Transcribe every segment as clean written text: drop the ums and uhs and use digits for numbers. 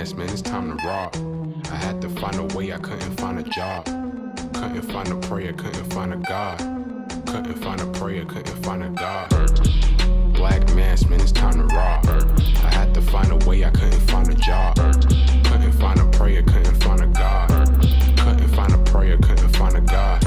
mask, man, it's time to rob. I had to find a way, I couldn't find a job. Couldn't find a prayer, couldn't find a God. Couldn't find a prayer, couldn't find a God. Black mask, man, it's time to rob. I had to find a way, I couldn't find a job. Couldn't find a prayer, couldn't find a God. Couldn't find a prayer, couldn't find a God.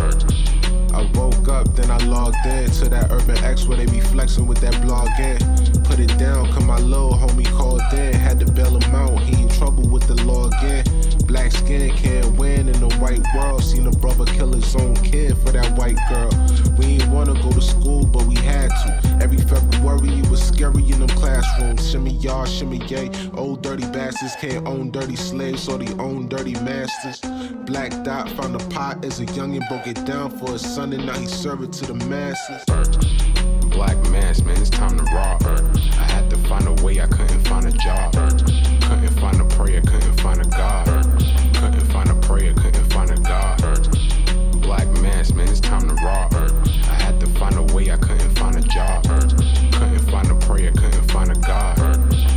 I woke up, then I logged in to that Urban X where they be flexing with that blog in. Put it down, cause my little homie called in. Had to bail him out, he in trouble with the law again. Black skin can't win in the white world. Seen a brother kill his own kid for that white girl. We ain't wanna go to school, but we had to. Every February it was scary in them classrooms. Shimmy y'all, shimmy yay. Old dirty bastards can't own dirty slaves, so they own dirty masters. Black Dot found a pot as a youngin', broke it down for his son, and now he serve it to the masses. Black mask, man, it's time to rob. I had to find a way, I couldn't find a job. Couldn't find a prayer, couldn't find a God. Couldn't find a prayer, couldn't find a God. Black mask, man, it's time to rob. I had to find a way, I couldn't find a job. Couldn't find a prayer, couldn't find a God.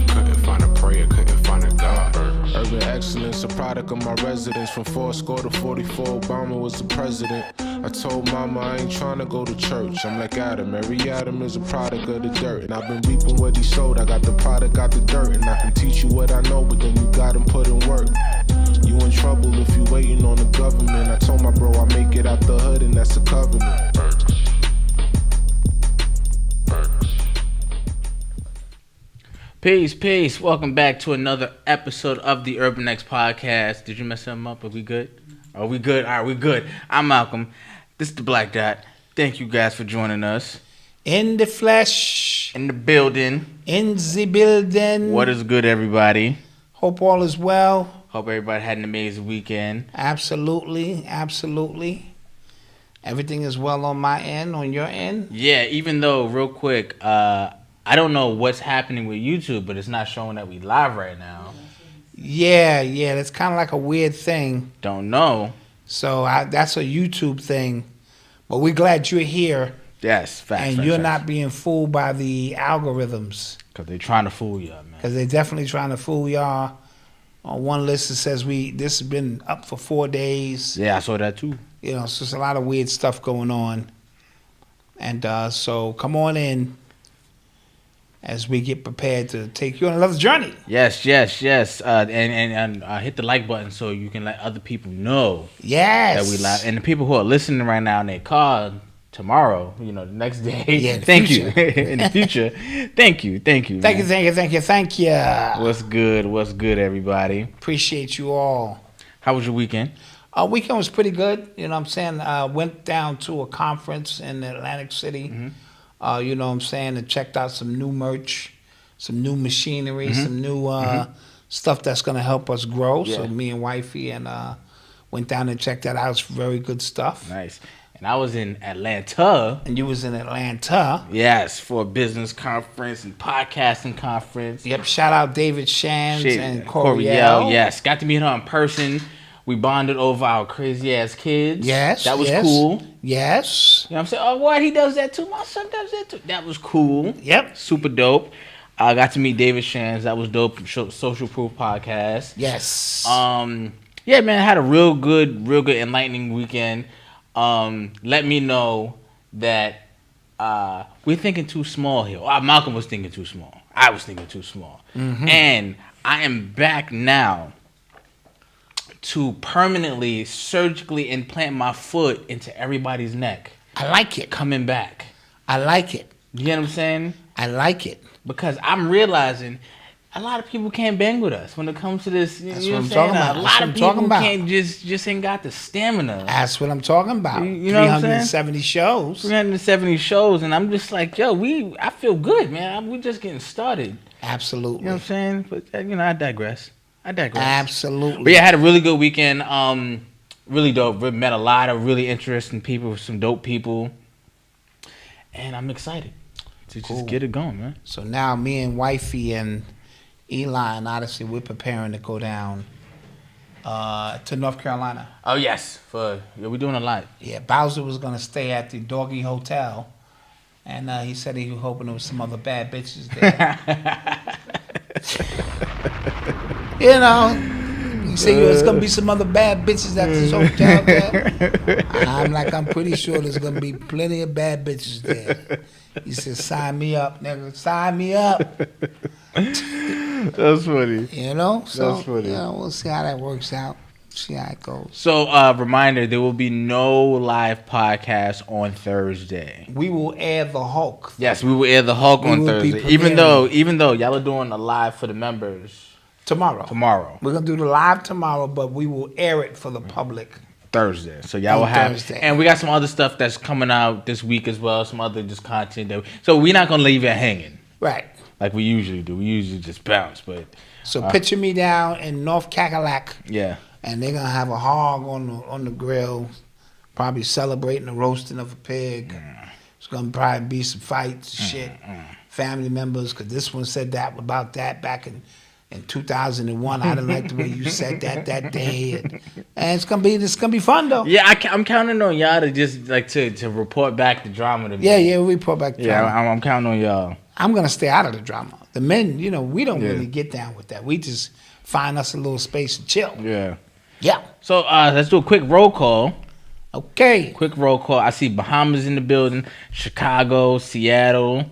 Couldn't find a prayer, couldn't find a God. Urban excellence, a product of my residence. From 4 to 44, Obama was the president. I told mama I ain't tryna go to church. I'm like Adam, every Adam is a product of the dirt. And I've been reaping what he sowed. I got the product, got the dirt. And I can teach you what I know, but then you gotta put in work. You in trouble if you waiting on the government. I told my bro I make it out the hood, and that's a covenant. Peace. Welcome back to another episode of the Urban X Podcast. Did you mess something up? Are we good? Are we good? All right, we good. I'm Malcolm. This is the Black Dot. Thank you guys for joining us. In the flesh. In the building. In the building. What is good, everybody? Hope all is well. Hope everybody had an amazing weekend. Absolutely. Everything is well on my end, on your end? Yeah, even though, real quick, I don't know what's happening with YouTube, but it's not showing that we live right now. Yeah, that's kind of like a weird thing. Don't know. So that's a YouTube thing. But we're glad you're here. Yes, facts. And you're not being fooled by the algorithms. Because they're trying to fool y'all, man. Because they're definitely trying to fool y'all. On one list it says this has been up for 4 days. Yeah, I saw that too. You know, so there's a lot of weird stuff going on. And so come on in as we get prepared to take you on another journey. Yes. And hit the like button so you can let other people know that we live. And the people who are listening right now in their car tomorrow, the next day. Yeah, thank you. In the future. Thank you. Thank you. What's good, everybody? Appreciate you all. How was your weekend? Weekend was pretty good. You know what I'm saying? Went down to a conference in Atlantic City. Mm-hmm. You know what I'm saying? And checked out some new merch, some new machinery, some new stuff that's going to help us grow. Yeah. So me and wifey went down and checked that out. It's very good stuff. Nice. And I was in Atlanta. And you was in Atlanta. Yes, for a business conference and podcasting conference. Yep. Shout out David Shands and Coriel. Yes. Got to meet her in person. We bonded over our crazy ass kids. Yes. That was cool. Yes. You know what I'm saying? Oh, what? He does that too? My son does that too. That was cool. Yep. Super dope. I got to meet David Shands. That was dope. Social Proof Podcast. Yes. Yeah, man. I had a real good enlightening weekend. Let me know that we're thinking too small here. Malcolm was thinking too small. I was thinking too small. Mm-hmm. And I am back now to permanently, surgically implant my foot into everybody's neck. I like it. Coming back. I like it. You get what I'm saying? I like it. Because I'm realizing a lot of people can't bang with us when it comes to this. That's what I'm talking about. A lot of people can't just ain't got the stamina. That's what I'm talking about. You know what I'm saying? 370 shows. 370 shows, and I'm just like, I feel good, man. We just getting started. Absolutely. You know what I'm saying? But I digress. Absolutely. But yeah, I had a really good weekend. Really dope. Met a lot of really interesting people, some dope people. And I'm excited to just get it going, man. So now me and wifey and Eli and Odyssey, we're preparing to go down to North Carolina. Oh, yes. We're doing a lot. Yeah, Bowser was going to stay at the Doggy Hotel. And he said he was hoping there was some other bad bitches there. You know, you say there's gonna be some other bad bitches at this hotel there. I'm pretty sure there's gonna be plenty of bad bitches there. He said, sign me up, nigga. Sign me up. That's funny. You know? So, That's funny. you know, we'll see how that works out. See how it goes. So, reminder, there will be no live podcast on Thursday. We will air the Hulk. Yes, we will air the Hulk on Thursday. Even though y'all are doing a live for the members tomorrow. We're gonna do the live tomorrow, but we will air it for the public Thursday. So y'all will have Thursday. And we got some other stuff that's coming out this week as well, some other just content so we're not gonna leave it hanging. Right. Like we usually do. We usually just bounce, but so picture me down in North Cackalack. Yeah. And they're gonna have a hog on the grill, probably celebrating the roasting of a pig. It's gonna probably be some fights, shit, family members, because this one said that about that back in 2001. I didn't like the way you said that day, and it's gonna be fun though. Yeah, I'm counting on y'all to just like to report back the drama to me. Yeah, we report back. The drama. I'm counting on y'all. I'm gonna stay out of the drama. The men, we don't really get down with that. We just find us a little space and chill. Yeah. Yeah. So let's do a quick roll call. Okay. Quick roll call. I see Bahamas in the building, Chicago, Seattle.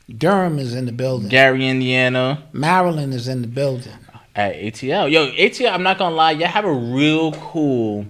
Durham is in the building. Gary, Indiana. Maryland is in the building. At ATL. Yo, ATL, I'm not gonna lie, y'all have a real cool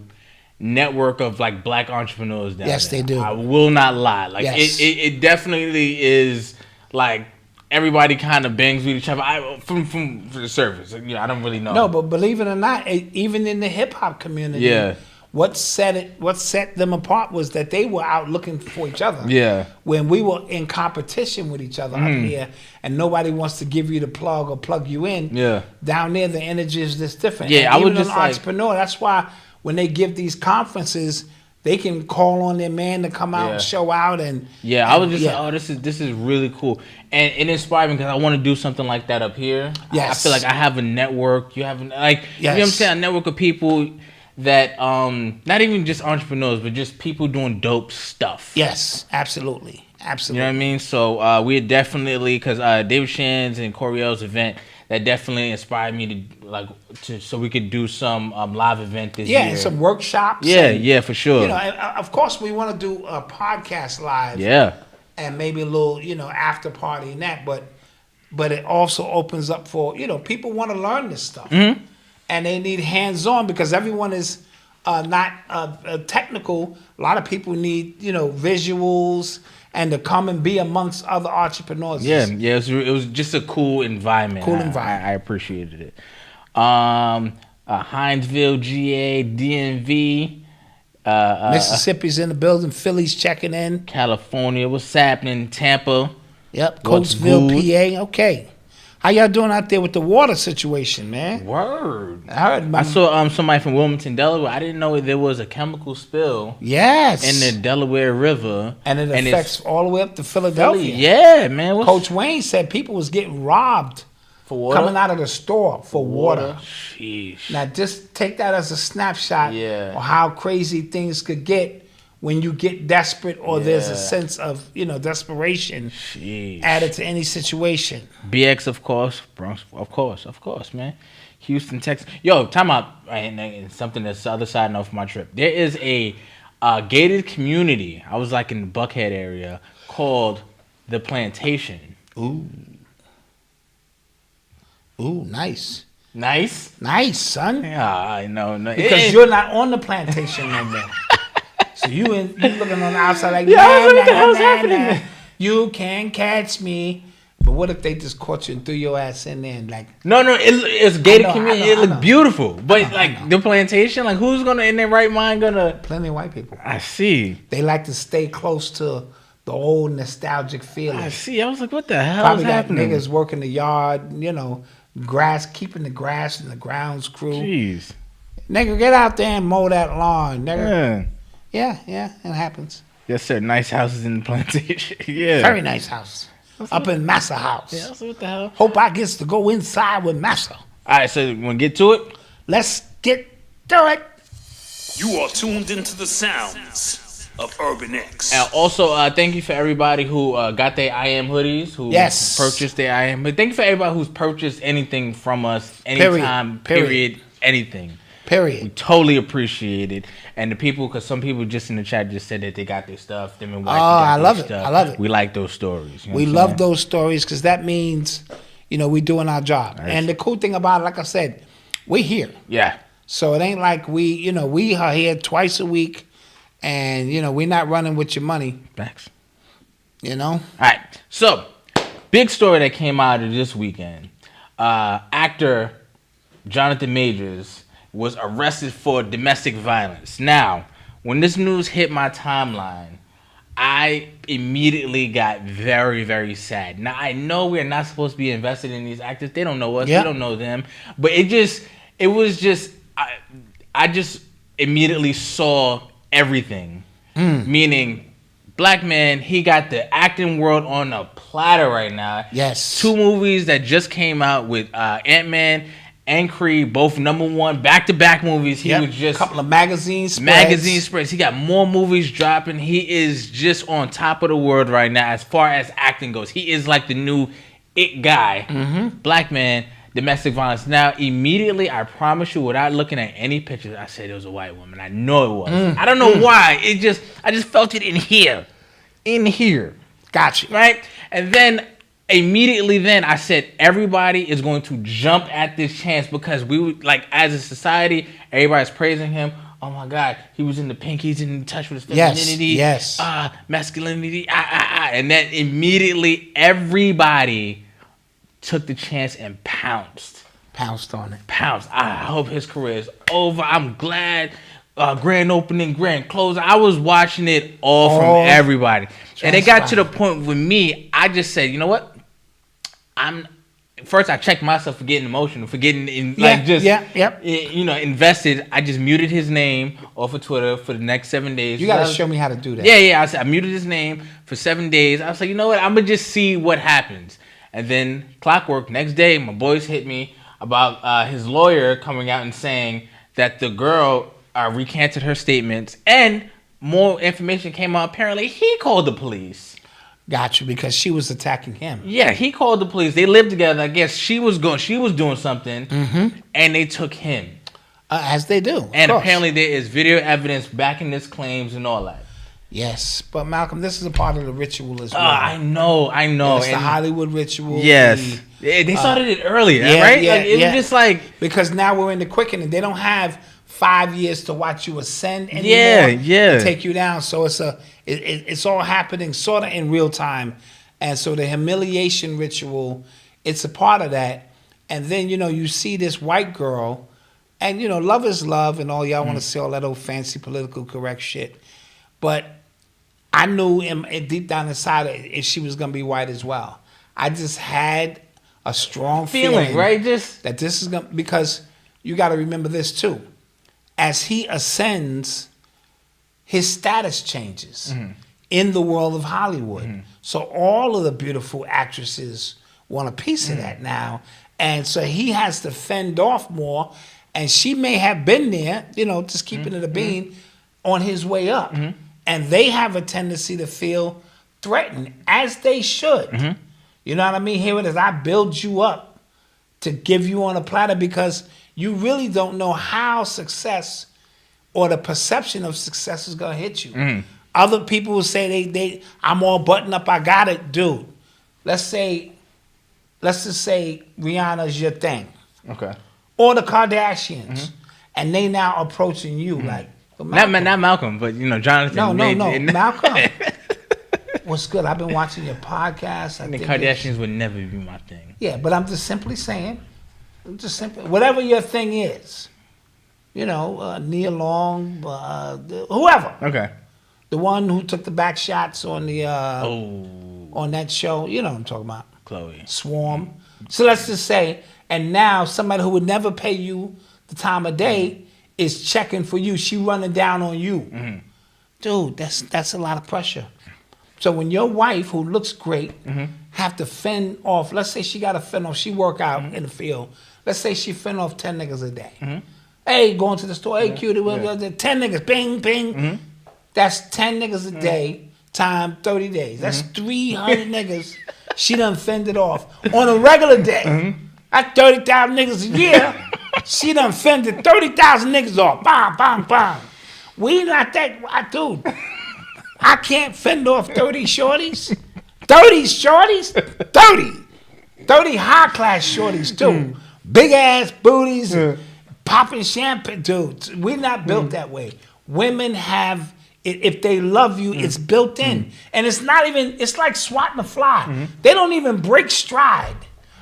network of like black entrepreneurs down there. Yes, they do. I will not lie. Like yes. it definitely is like everybody kind of bangs with each other. From the surface, I don't really know. No, but believe it or not, even in the hip hop community, what set them apart was that they were out looking for each other. Yeah. When we were in competition with each other up here, and nobody wants to give you the plug or plug you in. Yeah. Down there, the energy is just different. Yeah, and I would even just an entrepreneur. That's why when they give these conferences, they can call on their man to come out and show out I was just like, this is really cool, and it inspired me because I want to do something like that up here. Yes. I feel like I have a network. You have you know what I'm saying, a network of people that not even just entrepreneurs, but just people doing dope stuff. Yes, absolutely. You know what I mean? So we're definitely, because David Shan's and Coriel's event, that definitely inspired me to so we could do some live event this year. Yeah, and some workshops. Yeah, for sure. Of course, we want to do a podcast live. Yeah. And maybe a little, after party and that, but it also opens up for, people want to learn this stuff. Mm-hmm. And they need hands-on because everyone is not technical. A lot of people need, visuals and to come and be amongst other entrepreneurs. Yeah, it was just a cool environment. I appreciated it. Hinesville, GA, DMV. Mississippi's in the building. Philly's checking in. California, what's happening? Tampa. Yep, Coatesville, PA. Okay. How y'all doing out there with the water situation, man? Word. I saw somebody from Wilmington, Delaware. I didn't know there was a chemical spill. Yes. In the Delaware River. And it affects all the way up to Philadelphia. Yeah, man. Coach Wayne said people was getting robbed for water? Coming out of the store for water. Sheesh. Now just take that as a snapshot of how crazy things could get when you get desperate or there's a sense of, desperation added to any situation. BX, of course. Bronx, of course, man. Houston, Texas. Yo, time out. And something that's the other side of my trip. There is a gated community. I was like in the Buckhead area called The Plantation. Ooh, nice. Nice, son. Yeah, I know. No, because you're not on the plantation no more. So you looking on the outside like, what the hell's happening? You can't catch me. But what if they just caught you and threw your ass in there and like? No, it's gated community. It looked beautiful, but the plantation, like who's gonna in their right mind gonna? Plenty of white people. I see. They like to stay close to the old nostalgic feeling. I see. I was like, what the hell Probably is happening? Niggas working the yard, grass, keeping the grass in the grounds crew. Jeez. Nigga, get out there and mow that lawn, nigga. Yeah, it happens. Yes, sir. Nice houses in the plantation. Yeah. Very nice house. Up in Massa House. Yeah, so what the hell? Hope I gets to go inside with Massa. All right, so you want to get to it? Let's get to it. You are tuned into the sounds of Urban X. And also, thank you for everybody who got their I Am hoodies, who purchased their I Am. But thank you for everybody who's purchased anything from us, anytime, period, anything. Period. We totally appreciate it. And the people, because some people just in the chat just said that they got their stuff. Them and wife I love it. I love it. We like those stories. You know we love those stories because that means, we're doing our job. Nice. And the cool thing about it, like I said, we're here. Yeah. So it ain't like we are here twice a week and, we're not running with your money. Thanks. All right. So, big story that came out of this weekend. Actor Johnathan Majors was arrested for domestic violence. Now, when this news hit my timeline, I immediately got very, very sad. Now, I know we're not supposed to be invested in these actors. They don't know us. Yep. We don't know them. But I just immediately saw everything. Meaning, black man, he got the acting world on a platter right now. Yes. 2 movies that just came out with Ant-Man and Creed, both #1 back-to-back movies. He was just a couple of magazine spreads. He got more movies dropping. He is just on top of the world right now as far as acting goes. He is like the new it guy. Black man, domestic violence. Now, immediately, I promise you, without looking at any pictures, I said it was a white woman. I know it was. I don't know why. I just felt it in here. Gotcha. Right? And then immediately then I said everybody is going to jump at this chance because we would, like, as a society, everybody's praising him. Oh my God, he was in the pink, he's in touch with his femininity. Yes. Masculinity. And then immediately everybody took the chance and pounced on it. I hope his career is over. I'm glad. Grand opening, grand closing. I was watching it all from everybody. And it got to the point with me, I just said, you know what? First I checked myself for getting emotional, for getting invested. I just muted his name off of Twitter for the next 7 days. You got to show me how to do that. Yeah. I muted his name for 7 days. I was like, you know what? I'm going to just see what happens. And then clockwork, next day, my boys hit me about his lawyer coming out and saying that the girl recanted her statements and more information came out. Apparently, he called the police. Gotcha, because she was attacking him. Yeah, he called the police. They lived together. I guess she was doing something, and they took him. As they do. And apparently there is video evidence backing his claims and all that. Yes, but Malcolm, this is a part of the ritual as well. I know. It's the Hollywood ritual. Yes. They started it earlier, right? It was just like... Because now we're in the quickening. They don't have 5 years to watch you ascend anymore. To take you down. So it's all happening sort of in real time. And so the humiliation ritual, it's a part of that. And then, you see this white girl, and, love is love, and all y'all want to say all that old fancy political correct shit. But I knew deep down inside if she was going to be white as well. I just had a strong feeling right? that this is going to, because you got to remember this too. As he ascends, his status changes in the world of Hollywood. So all of the beautiful actresses want a piece of that now. And so he has to fend off more. And she may have been there, just keeping it a bean, on his way up. And they have a tendency to feel threatened, as they should. You know what I mean? Here it is. I build you up to give you on a platter because you really don't know how success or the perception of success is going to hit you. Other people will say, I'm all buttoned up, I got it. Dude, let's just say Rihanna's your thing. Okay. Or the Kardashians. And they now approaching you like, not Malcolm, but Johnathan. No, Malcolm. What's good? I've been watching your podcast. The Kardashians would never be my thing. Yeah, but I'm just simply saying, whatever your thing is, Nia Long, whoever. Okay. The one who took the back shots on the on that show, you know what I'm talking about. Chloe. Swarm. So let's just say, and now somebody who would never pay you the time of day is checking for you. She running down on you. Dude, that's a lot of pressure. So when your wife, who looks great, have to fend off, let's say she got to fend off, she work out in the field. Let's say she fend off 10 niggas a day. Hey, going to the store, hey, cutie, 10 niggas, bing, bing. That's 10 niggas a day time 30 days. That's 300 niggas she done fended off on a regular day. That's 30,000 niggas a year. She done fended 30,000 niggas off. Bam, bam, bam. We not that, dude. I can't fend off 30 shorties. 30 shorties? 30 high class shorties too. Big ass booties, popping champagne. Dude, we're not built that way. Women have, if they love you, it's built in. And it's not even, it's like swatting a fly. They don't even break stride.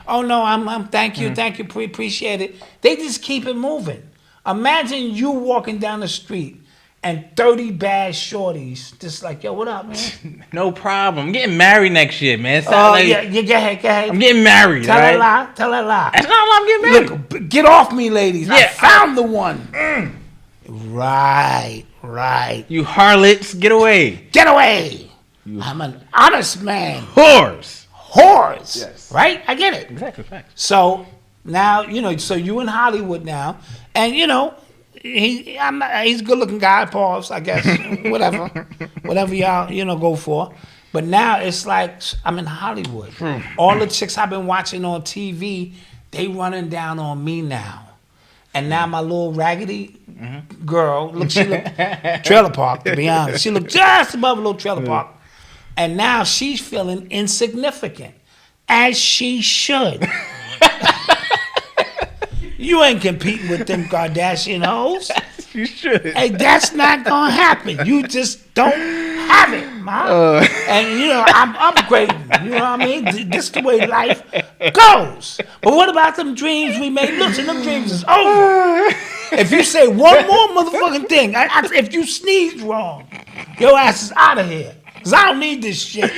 Oh no, I'm thank you, appreciate it. They just keep it moving. Imagine you walking down the street and 30 bad shorties just like, yo, what up, man? No problem. I'm getting married next year, man. Yeah, go ahead. I'm getting married, Tell right? that lie. That's not a lie, I'm getting married. Look, get off me, ladies. I Yeah, found the one. Right. You harlots, get away. Get away. I'm an honest man. Whores. Yes. Right? I get it. Exactly, facts. So now, so you in Hollywood now, and he's a good looking guy, pause, I guess. Whatever y'all, go for. But now it's like I'm in Hollywood. All the chicks I've been watching on TV, they running down on me now. And now my little raggedy girl, she look trailer park, to be honest. She looked just above a little trailer park. And now she's feeling insignificant, as she should. You ain't competing with them Kardashian hoes. You should. Hey, that's not gonna happen. You just don't have it, man. And I'm upgrading. You know what I mean? This is the way life goes. But what about them dreams we made? Listen, them dreams is over. If you say one more motherfucking thing, if you sneeze wrong, your ass is out of here. Cause I don't need this shit.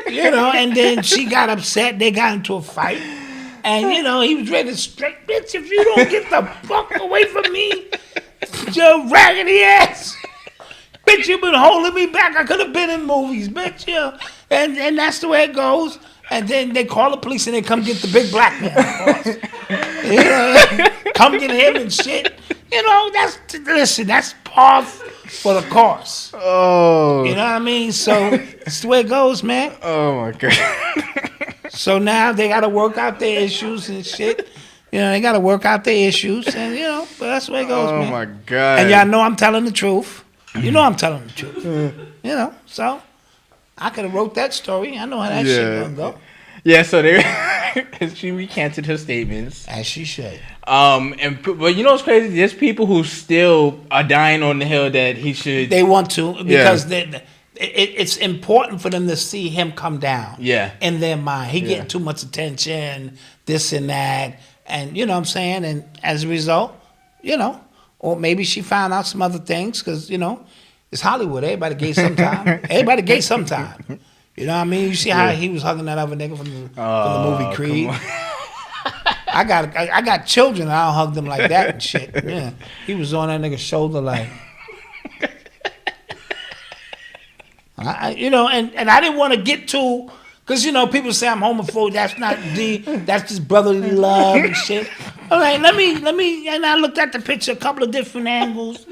And then she got upset. They got into a fight. And, he was ready to straight, bitch, if you don't get the fuck away from me, your raggedy ass. Bitch, you been holding me back. I could have been in movies, bitch, And that's the way it goes. And then they call the police and they come get the big black man. Come get him and shit. That's par for the course. Oh. You know what I mean? So that's the way it goes, man. Oh, my God. So now they got to work out their issues and shit. They got to work out their issues. And, but that's the way it goes, man. Oh, my God. And y'all know I'm telling the truth. You know I'm telling the truth. So I could have wrote that story. I know how that shit gonna go. Yeah, so she recanted her statements. As she should. But you know what's crazy? There's people who still are dying on the hill that he should. They want to because it's important for them to see him come down. Yeah. In their mind, he getting too much attention, this and that, and you know what I'm saying. And as a result, or maybe she found out some other things because it's Hollywood. Everybody gay sometime. You know what I mean? You see how he was hugging that other nigga from the movie Creed. I got children. I don't hug them like that and shit. Yeah, he was on that nigga's shoulder like. And I didn't want to get too, because people say I'm homophobic. That's just brotherly love and shit. All right, let me. And I looked at the picture a couple of different angles.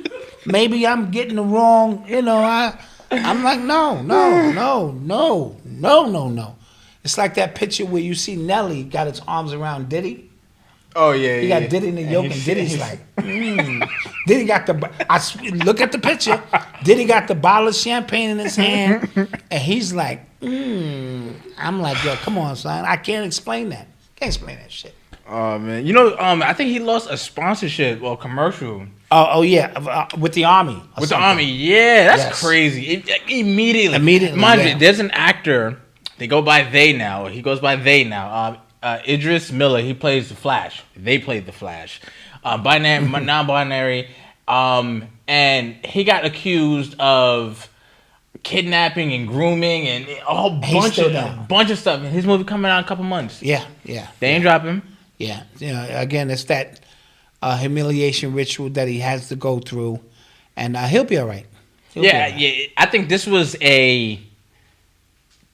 Maybe I'm getting the wrong. I'm like, no. It's like that picture where you see Nelly got his arms around Diddy. Oh yeah, he got Diddy in the yoke, and Diddy's like, Diddy got look at the picture. Diddy got the bottle of champagne in his hand, and he's like, I'm like, yo, come on, son. I can't explain that. Can't explain that shit. Oh man, I think he lost a sponsorship or commercial. Oh yeah, with the Army. With the Army, yeah, that's crazy. Immediately. Mind you, there's an actor. They go by they now. He goes by they now. Idris Miller. He plays the Flash. They played the Flash. Non-binary. And he got accused of kidnapping and grooming and a whole bunch of stuff. And his movie coming out in a couple months. Yeah. They ain't dropping him. Yeah. Again, it's that humiliation ritual that he has to go through, and he'll be all right. Yeah. I think this was a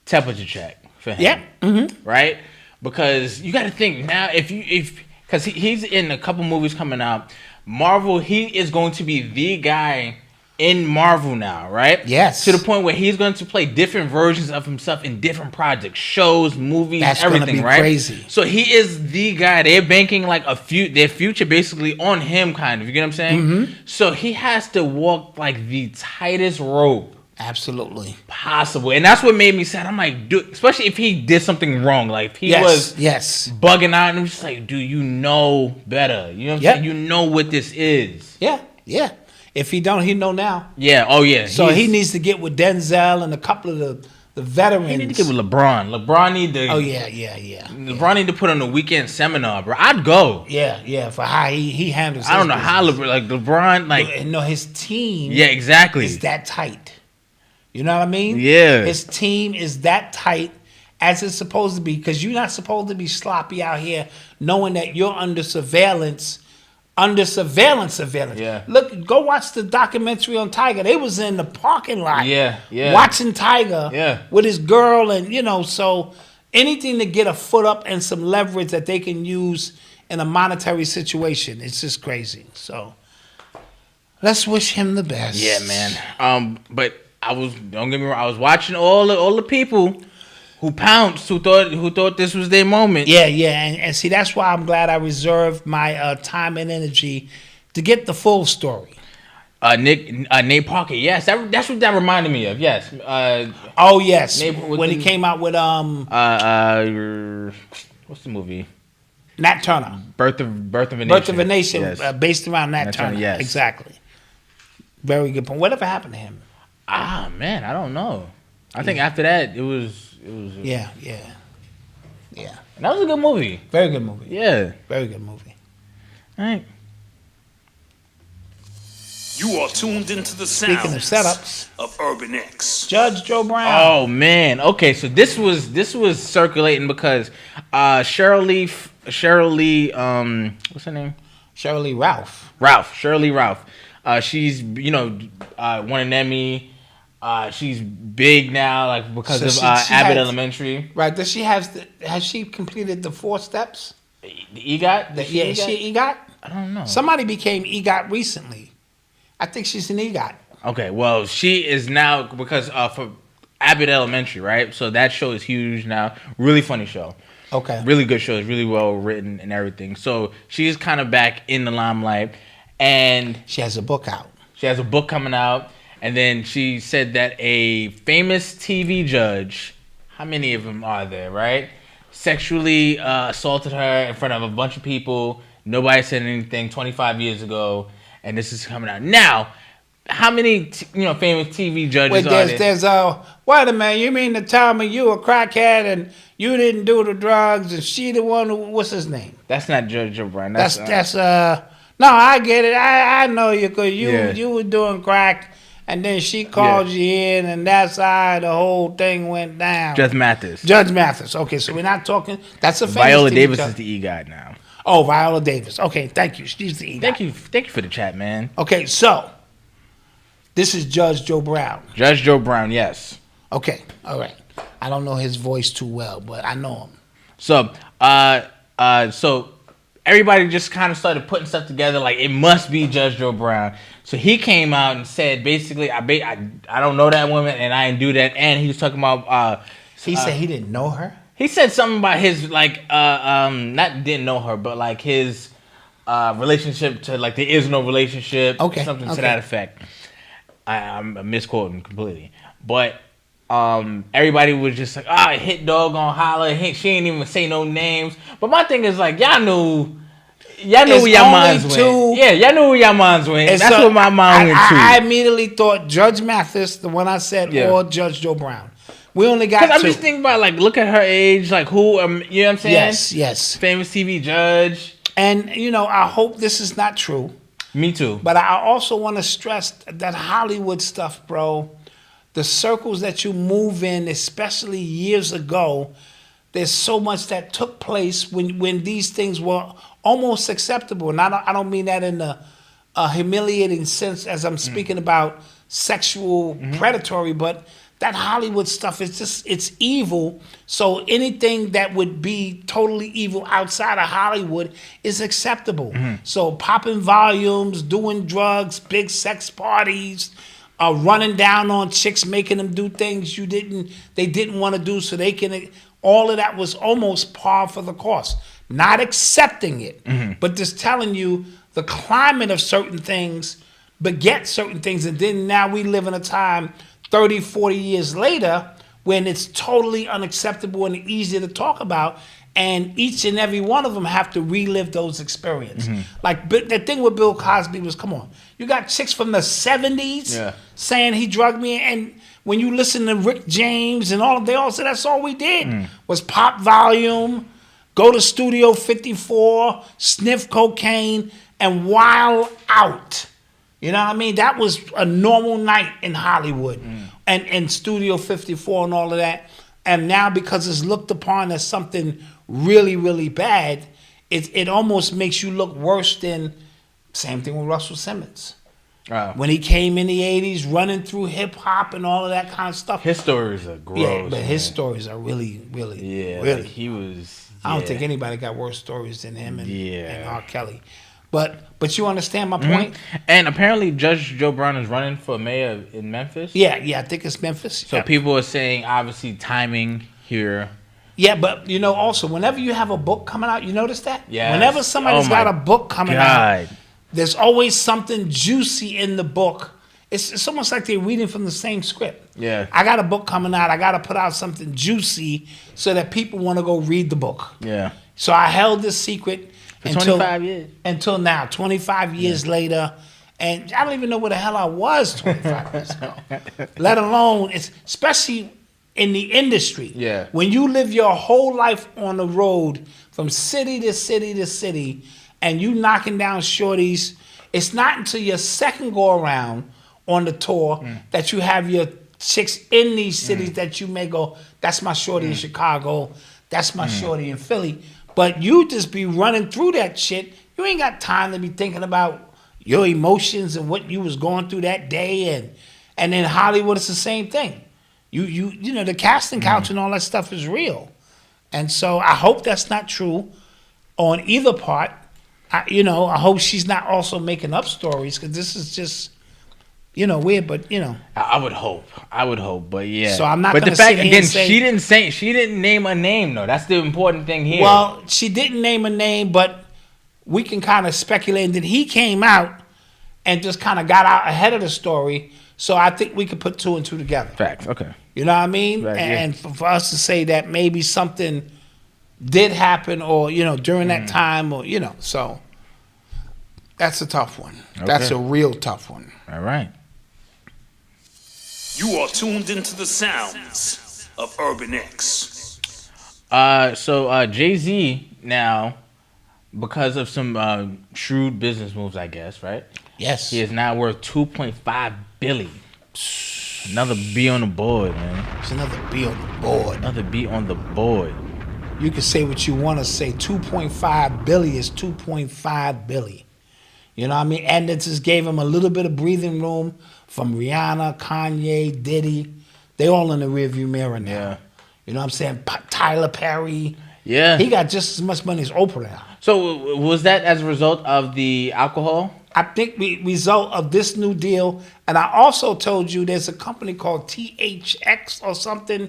temperature check for him. Yeah. Mm-hmm. Right? Because you got to think now, because he's in a couple movies coming out. Marvel, he is going to be the guy in Marvel now, right? Yes. To the point where he's going to play different versions of himself in different projects, shows, movies, That's everything, gonna be right? crazy. So he is the guy. They're banking like their future basically on him, kind of. You get what I'm saying? Mm-hmm. So he has to walk like the tightest rope Absolutely. possible, and that's what made me sad. I'm like, dude, especially if he did something wrong, like if he was bugging out, and I'm just like, dude, you know better. You know what I'm saying? You know what this is. Yeah. If he don't, he know now. Yeah. Oh yeah. So he needs to get with Denzel and a couple of the veterans. He need to get with LeBron. LeBron need to. Oh yeah. LeBron need to put on a weekend seminar, bro. I'd go. Yeah. For how he handles. I don't know how LeBron No, his team. Yeah, exactly. Is that tight? You know what I mean? Yeah. His team is that tight as it's supposed to be, because you're not supposed to be sloppy out here, knowing that you're under surveillance. Yeah. Look, go watch the documentary on Tiger. They was in the parking lot. Yeah. Watching Tiger. Yeah. With his girl, and so anything to get a foot up and some leverage that they can use in a monetary situation. It's just crazy. So let's wish him the best. Yeah, man. But don't get me wrong, I was watching all the people who pounced, who thought this was their moment. Yeah, and see, that's why I'm glad I reserved my time and energy to get the full story. Nate Parker, yes, that's what that reminded me of. Yes. Oh yes, when he came out with what's the movie? Nat Turner. Birth of a Nation. Birth of a Nation, yes. Based around Nat Turner. Yes, exactly. Very good point. Whatever happened to him? Man, I don't know. I think after that it was. Yeah. And that was a good movie. Very good movie. Yeah. Very good movie. All right. You are tuned into the sounds Speaking of setups of Urban X. Judge Joe Brown. Oh man. Okay, so this was circulating because Shirley, what's her name? Shirley Ralph. Shirley Ralph. She's won an Emmy. She's big now, like because of Abbott Elementary. Right. Does she has she completed the 4 steps? The EGOT? Is she EGOT? I don't know. Somebody became EGOT recently. I think she's an EGOT. Okay, well, she is now, because for Abbott Elementary, right? So that show is huge now. Really funny show. Okay. Really good show. It's really well written and everything. So she's kind of back in the limelight. And she has a book out. She has a book coming out. And then she said that a famous TV judge, how many of them are there, right? Sexually assaulted her in front of a bunch of people. Nobody said anything 25 years ago. And this is coming out. Now, how many famous TV judges are there? There's wait a minute, you mean to tell me you a crackhead and you didn't do the drugs and she the one who, what's his name? That's not Judge O'Brien. That's no, I get it. I know you, because you were doing crack. And then she called you in, and that's how the whole thing went down. Judge Mathis. Okay, so we're not talking. That's a famous Viola TV Davis judge. is the EGOT now. Oh, Viola Davis. Okay, thank you. She's the EGOT. Thank you for the chat, man. Okay, so this is Judge Joe Brown. Judge Joe Brown, yes. Okay, all right. I don't know his voice too well, but I know him. So, so everybody just kind of started putting stuff together like it must be Judge Joe Brown. So he came out and said basically, I don't know that woman and I didn't do that. And he was talking about. He said he didn't know her. He said something about his not didn't know her, but like his relationship to like there is no relationship. Okay, something to that effect. I'm misquoting completely, but everybody was just like, hit dog on holler. She ain't even say no names. But my thing is like, y'all knew where y'all minds went. Yeah, y'all knew where y'all minds went. That's what my mind went to. I immediately thought Judge Mathis, the one I said, or Judge Joe Brown. We only got 2. I'm just thinking about like, look at her age, like who, you know what I'm saying? Yes. Famous TV judge. And I hope this is not true. Me too. But I also want to stress that Hollywood stuff, bro. The circles that you move in, especially years ago, there's so much that took place when these things were almost acceptable. And I don't mean that in a humiliating sense as I'm speaking about sexual predatory, but that Hollywood stuff is just, it's evil. So anything that would be totally evil outside of Hollywood is acceptable. So popping volumes, doing drugs, big sex parties, running down on chicks, making them do things they didn't want to do so they can, all of that was almost par for the course. Not accepting it, but just telling you the climate of certain things beget certain things. And then now we live in a time 30, 40 years later when it's totally unacceptable and easy to talk about. And each and every one of them have to relive those experiences. Like the thing with Bill Cosby was, come on, you got chicks from the 70s saying he drugged me. And when you listen to Rick James and all, they all said that's all we did was pop volume, go to Studio 54, sniff cocaine, and wild out. You know what I mean? That was a normal night in Hollywood and Studio 54 and all of that. And now because it's looked upon as something really, really bad, it almost makes you look worse than, same thing with Russell Simmons. When he came in the 80s running through hip hop and all of that kind of stuff. His stories are gross. Yeah, but his stories are really, really, really. Like he was. I don't think anybody got worse stories than him and R. Kelly. But you understand my point? And apparently Judge Joe Brown is running for mayor in Memphis. Yeah, I think it's Memphis. So people are saying, obviously, timing here. Yeah, but also, whenever you have a book coming out, you notice that? Yeah. Whenever somebody's got a book coming out, there's always something juicy in the book. It's almost like they're reading from the same script. Yeah. I got a book coming out. I got to put out something juicy so that people want to go read the book. Yeah. So I held this secret until 25 years. Until now, 25 years later. And I don't even know where the hell I was 25 years ago. Let alone, especially in the industry. Yeah. When you live your whole life on the road from city to city to city and you knocking down shorties, it's not until your second go around on the tour that you have your chicks in these cities that you may go, that's my shorty in Chicago, that's my shorty in Philly. But you just be running through that shit. You ain't got time to be thinking about your emotions and what you was going through that day. And in Hollywood, it's the same thing. You know, the casting couch and all that stuff is real. And so I hope that's not true on either part. I hope she's not also making up stories because this is just, weird. But I would hope, but yeah. So I'm not. But the fact again, she didn't name a name though. That's the important thing here. Well, she didn't name a name, but we can kind of speculate that he came out and just kind of got out ahead of the story. So I think we could put two and two together. Facts. Okay. You know what I mean? Right, and for us to say that maybe something did happen, or during that time, or so that's a tough one. Okay. That's a real tough one. All right. You are tuned into the sounds of Urban X. So Jay-Z now, because of some shrewd business moves, I guess, right? Yes. He is now worth $2.5 billion. Another B on the board, man. It's another B on the board. Another B on the board. You can say what you want to say. 2.5 billion is 2.5 billion. You know what I mean? And it just gave him a little bit of breathing room from Rihanna, Kanye, Diddy. They all in the rearview mirror now. Yeah. You know what I'm saying? Tyler Perry. Yeah. He got just as much money as Oprah now. So was that as a result of the alcohol? I think result of this new deal. And I also told you there's a company called THX or something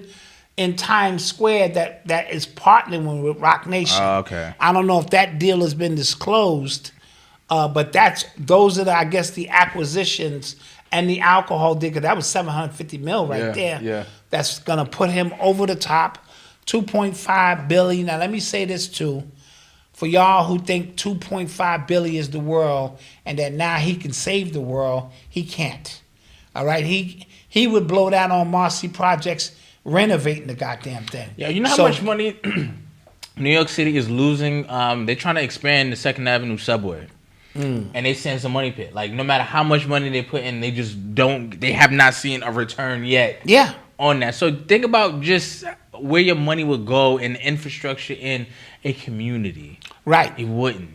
in Times Square that is partnering with Rock Nation. Oh, okay. I don't know if that deal has been disclosed, but those are I guess the acquisitions and the alcohol deal. That was $750 million right there. Yeah. That's gonna put him over the top. 2.5 billion. Now let me say this too. For y'all who think 2.5 billion is the world and that now he can save the world, he can't. All right, he would blow that on Marcy Projects renovating the goddamn thing. Yeah, you know how much money New York City is losing? They're trying to expand the 2nd Avenue subway. And they send some money pit. Like no matter how much money they put in, they have not seen a return yet. Yeah. On that. So think about just where your money would go in infrastructure in a community. Right. It wouldn't.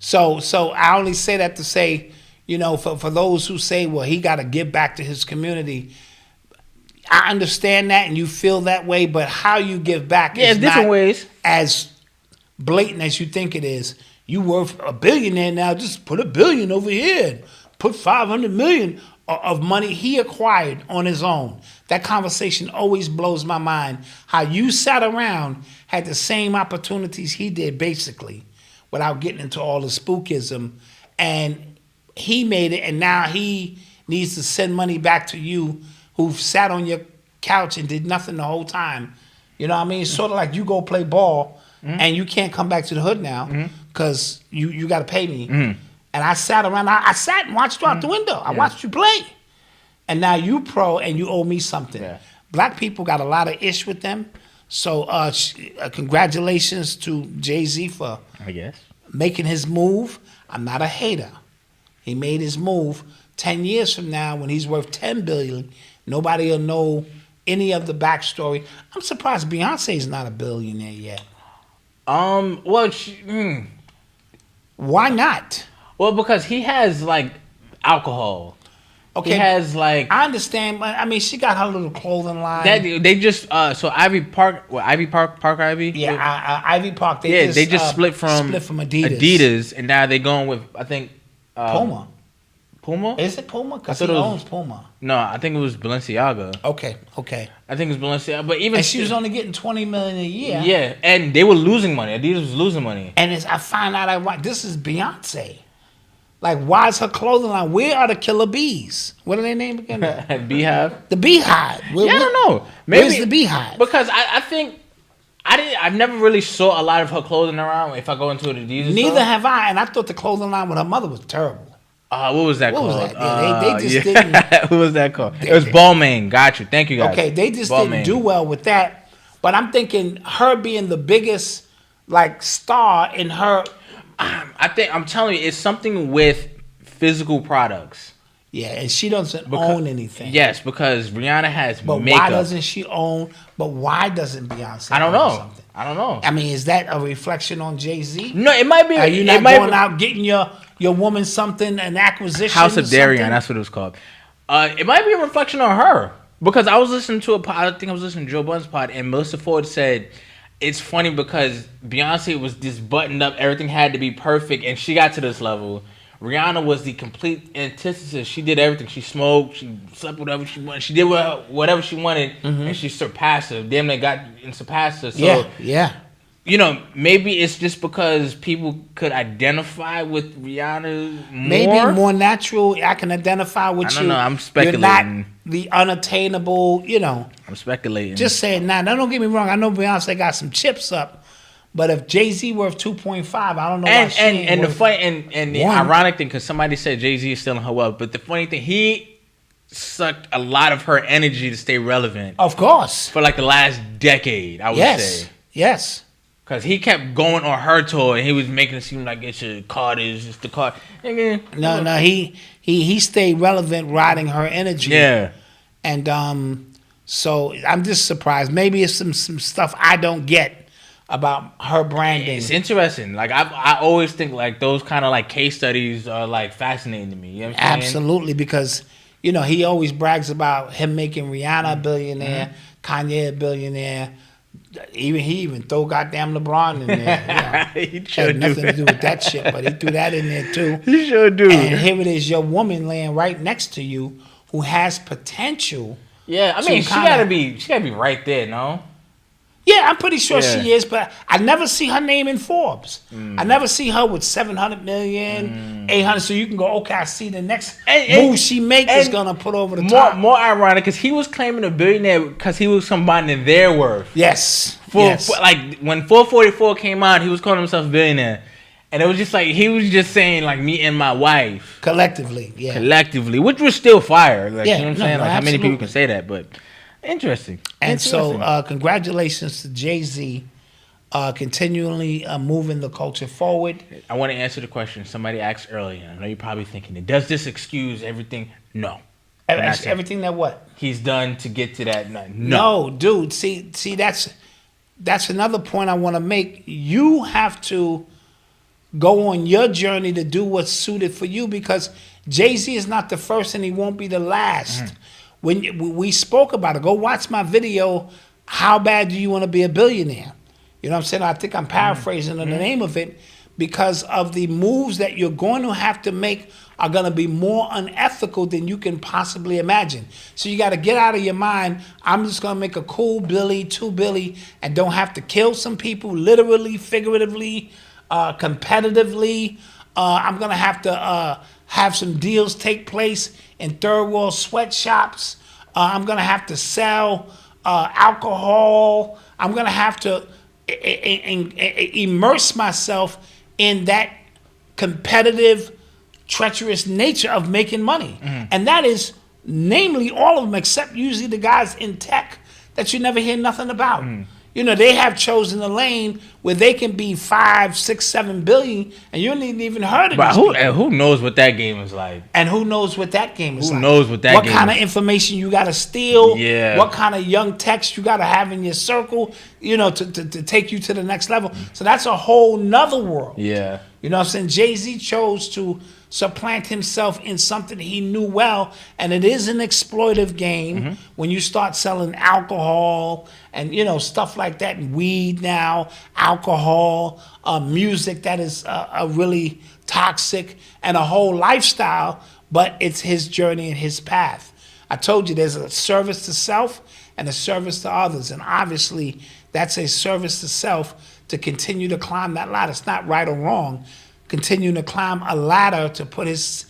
So I only say that to say, for those who say, well, he got to give back to his community. I understand that, and you feel that way, but how you give back Yeah, is different not ways. as blatant as you think it is. You worth a billionaire now. Just put $1 billion over here. And put $500 million of money he acquired on his own. That conversation always blows my mind. How you sat around, had the same opportunities he did, basically, without getting into all the spookism, and he made it, and now he needs to send money back to you, who sat on your couch and did nothing the whole time. You know what I mean? It's sort of like you go play ball, and you can't come back to the hood now because you got to pay me. And I sat around. I sat and watched you out the window. I watched you play. And now you pro and you owe me something. Yeah. Black people got a lot of ish with them. So congratulations to Jay-Z for making his move. I'm not a hater. He made his move. 10 years from now, when he's worth $10 billion, nobody will know any of the backstory. I'm surprised Beyonce's not a billionaire yet. Why not? Well, because he has like alcohol. Okay, he has like. I understand, but I mean, she got her little clothing line. They just so Ivy Park, Park Ivy. Yeah, Ivy Park. They just split from Adidas, and now they're going with I think Puma. Puma? Is it Puma? Because he owns Puma. No, I think it was Balenciaga. Okay. I think it was Balenciaga, but even she was only getting $20 million a year. Yeah, and they were losing money. Adidas was losing money. And I find out this is Beyonce. Like, why is her clothing line? Where are the killer bees? What are they named again? Beehive. The Beehive. I don't know. Maybe, where's the Beehive? Because I think I've never really saw a lot of her clothing around. If I go into an Adidas Neither store. have I, and I thought the clothing line with her mother was terrible. What was that called? What was that? They just didn't. What was that called? It was Balmain. Got you. Thank you, guys. Okay, they just didn't do well with that. But I'm thinking her being the biggest star in her. I'm telling you, it's something with physical products. Yeah, and she doesn't own anything. Yes, because Rihanna has but makeup. Why doesn't she own? But why doesn't Beyonce? I don't know. Something? I don't know. I mean, is that a reflection on Jay-Z? No, it might be. Are you not going out getting your woman something, an acquisition? House of Darian, that's what it was called. It might be a reflection on her because I was listening to a pod. I think I was listening to Joe Budden's pod, and Melissa Ford said it's funny because Beyonce was just buttoned up. Everything had to be perfect, and she got to this level. Rihanna was the complete antithesis. She did everything. She smoked. She slept whatever she wanted. She did whatever she wanted, and she surpassed her. Damn, they got and surpassed her. So, yeah. You know, maybe it's just because people could identify with Rihanna more. Maybe more natural. I can identify with you. I don't know. I'm speculating. You're not the unattainable, I'm speculating. Just saying now. Don't get me wrong. I know Beyonce got some chips up. But if Jay-Z worth 2.5, I don't know why she ain't and worth the funny and the ironic thing, because somebody said Jay-Z is stealing her wealth, but the funny thing, he sucked a lot of her energy to stay relevant. Of course. For like the last decade, I would say. Yes. Because he kept going on her tour, and he was making it seem like it's a card is just the card. No, he stayed relevant, riding her energy. Yeah. And so I'm just surprised. Maybe it's some stuff I don't get about her branding. It's interesting. Like I always think like those kind of like case studies are like fascinating to me. You know what I'm saying? Absolutely, because he always brags about him making Rihanna a billionaire, Kanye a billionaire. He even throw goddamn LeBron in there. He sure had nothing to do with that shit, but he threw that in there too. He sure do. And here it is, your woman laying right next to you who has potential. Yeah, I mean she gotta be right there, no? Yeah, I'm pretty sure she is, but I never see her name in Forbes. I never see her with 700 million, 800. So you can go, okay, I see the next move she makes is gonna put over the top. More ironic, because he was claiming a billionaire because he was combining their worth. Yes. Like when 444 came out, he was calling himself a billionaire, and it was just like he was just saying like me and my wife collectively, which was still fire. Like, you know what I'm saying? Like absolutely. how many people can say that, but. Interesting. And so, congratulations to Jay-Z, continually moving the culture forward. I want to answer the question somebody asked earlier. I know you're probably thinking, does this excuse everything? No. Everything that what? He's done to get to that. No, dude. See, that's another point I want to make. You have to go on your journey to do what's suited for you, because Jay-Z is not the first and he won't be the last. we spoke about it. Go watch my video. How bad do you want to be a billionaire? You know what I'm saying? I think I'm paraphrasing the name of it, because of the moves that you're going to have to make are going to be more unethical than you can possibly imagine. So you got to get out of your mind, I'm just going to make a cool Billy, 2 Billy, and don't have to kill some people, literally, figuratively, competitively. I'm going to have some deals take place in third world sweatshops. I'm going to have to sell alcohol. I'm going to have to immerse myself in that competitive, treacherous nature of making money. And that is namely all of them, except usually the guys in tech that you never hear nothing about. You know, they have chosen a lane where they can be 5, 6, 7 billion, and you ain't even heard of But it. who knows what that game is like? And who knows what that game is like? Who knows what that what game kind of is? information you got to steal? Yeah. What kind of young techs you got to have in your circle, you know, to take you to the next level. So that's a whole nother world. Yeah. You know what I'm saying? Jay-Z chose to supplant himself in something he knew well, and it is an exploitive game when you start selling alcohol and, you know, stuff like that, and weed now, alcohol, music that is really toxic, and a whole lifestyle, but it's his journey and his path. I told you there's a service to self and a service to others, and obviously that's a service to self to continue to climb that ladder. It's not right or wrong. Continuing to climb a ladder to put his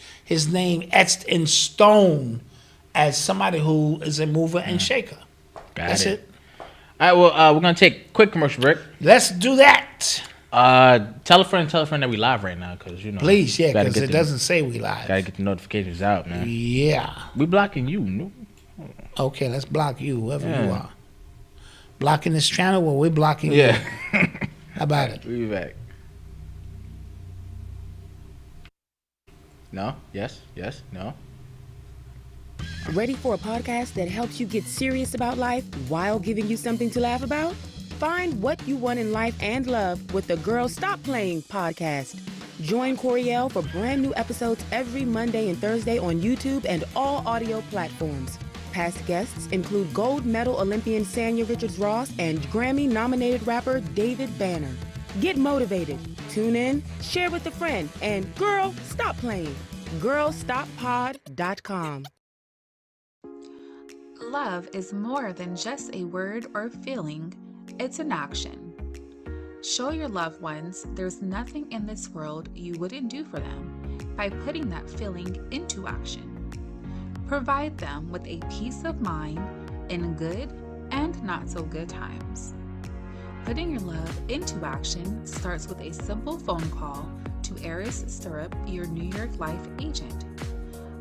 name etched in stone as somebody who is a mover and shaker. That's it. All right, well, we're going to take a quick commercial break. Let's do that. Tell a friend that we live right now, because, you know. Please, yeah, gotta because get it doesn't say we live. Got to get the notifications out, man. Yeah. We blocking you. No? Okay, let's block you, whoever you are. Blocking this channel, well, we're blocking you. Yeah. How about it? We'll be back. No? Yes? Yes? No? Ready for a podcast that helps you get serious about life while giving you something to laugh about? Find what you want in life and love with the Girl Stop Playing podcast. Join Coriel for brand new episodes every Monday and Thursday on YouTube and all audio platforms. Past guests include gold medal Olympian Sanya Richards-Ross and Grammy-nominated rapper David Banner. Get motivated. Tune in, share with a friend, and girl, stop playing. GirlStopPod.com. Love is more than just a word or feeling, it's an action. Show your loved ones there's nothing in this world you wouldn't do for them by putting that feeling into action. Provide them with a peace of mind in good and not so good times. Putting your love into action starts with a simple phone call to Eris Stirrup, your New York Life agent.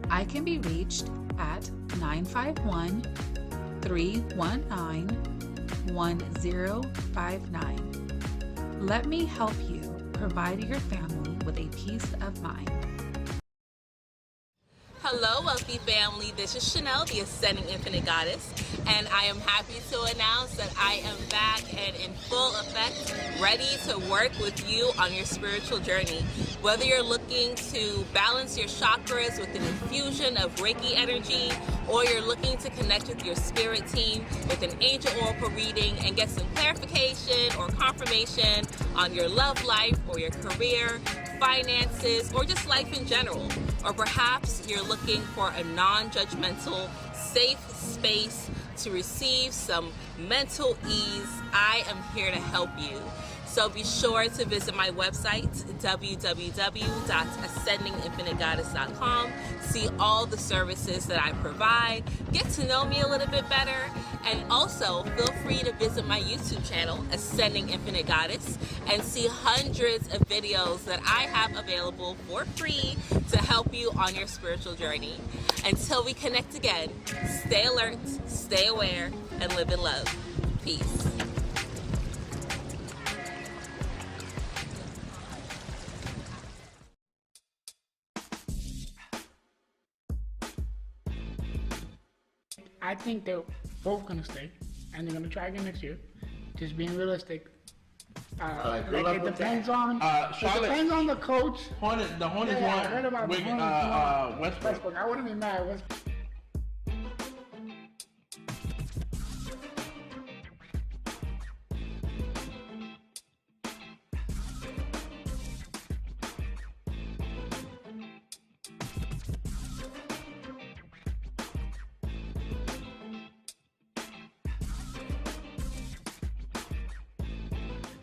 I can be reached at 951-319-1059. Let me help you provide your family with a peace of mind. Hello, wealthy family. This is Chanel, the Ascending Infinite Goddess, and I am happy to announce that I am back and in full effect, ready to work with you on your spiritual journey. Whether you're looking to balance your chakras with an infusion of Reiki energy, or you're looking to connect with your spirit team with an angel oracle reading and get some clarification or confirmation on your love life or your career, finances, or just life in general. Or perhaps you're looking for a non-judgmental, safe space to receive some mental ease, I am here to help you. So be sure to visit my website, www.ascendinginfinitegoddess.com. See all the services that I provide. Get to know me a little bit better. And also, feel free to visit my YouTube channel, Ascending Infinite Goddess, and see hundreds of videos that I have available for free to help you on your spiritual journey. Until we connect again, stay alert, stay aware, and live in love. Peace. I think they're both gonna stay, and they're gonna try again next year. Just being realistic. It depends on. It depends on the coach. The Hornets I heard about won the Hornets. Westbrook. I wouldn't be mad.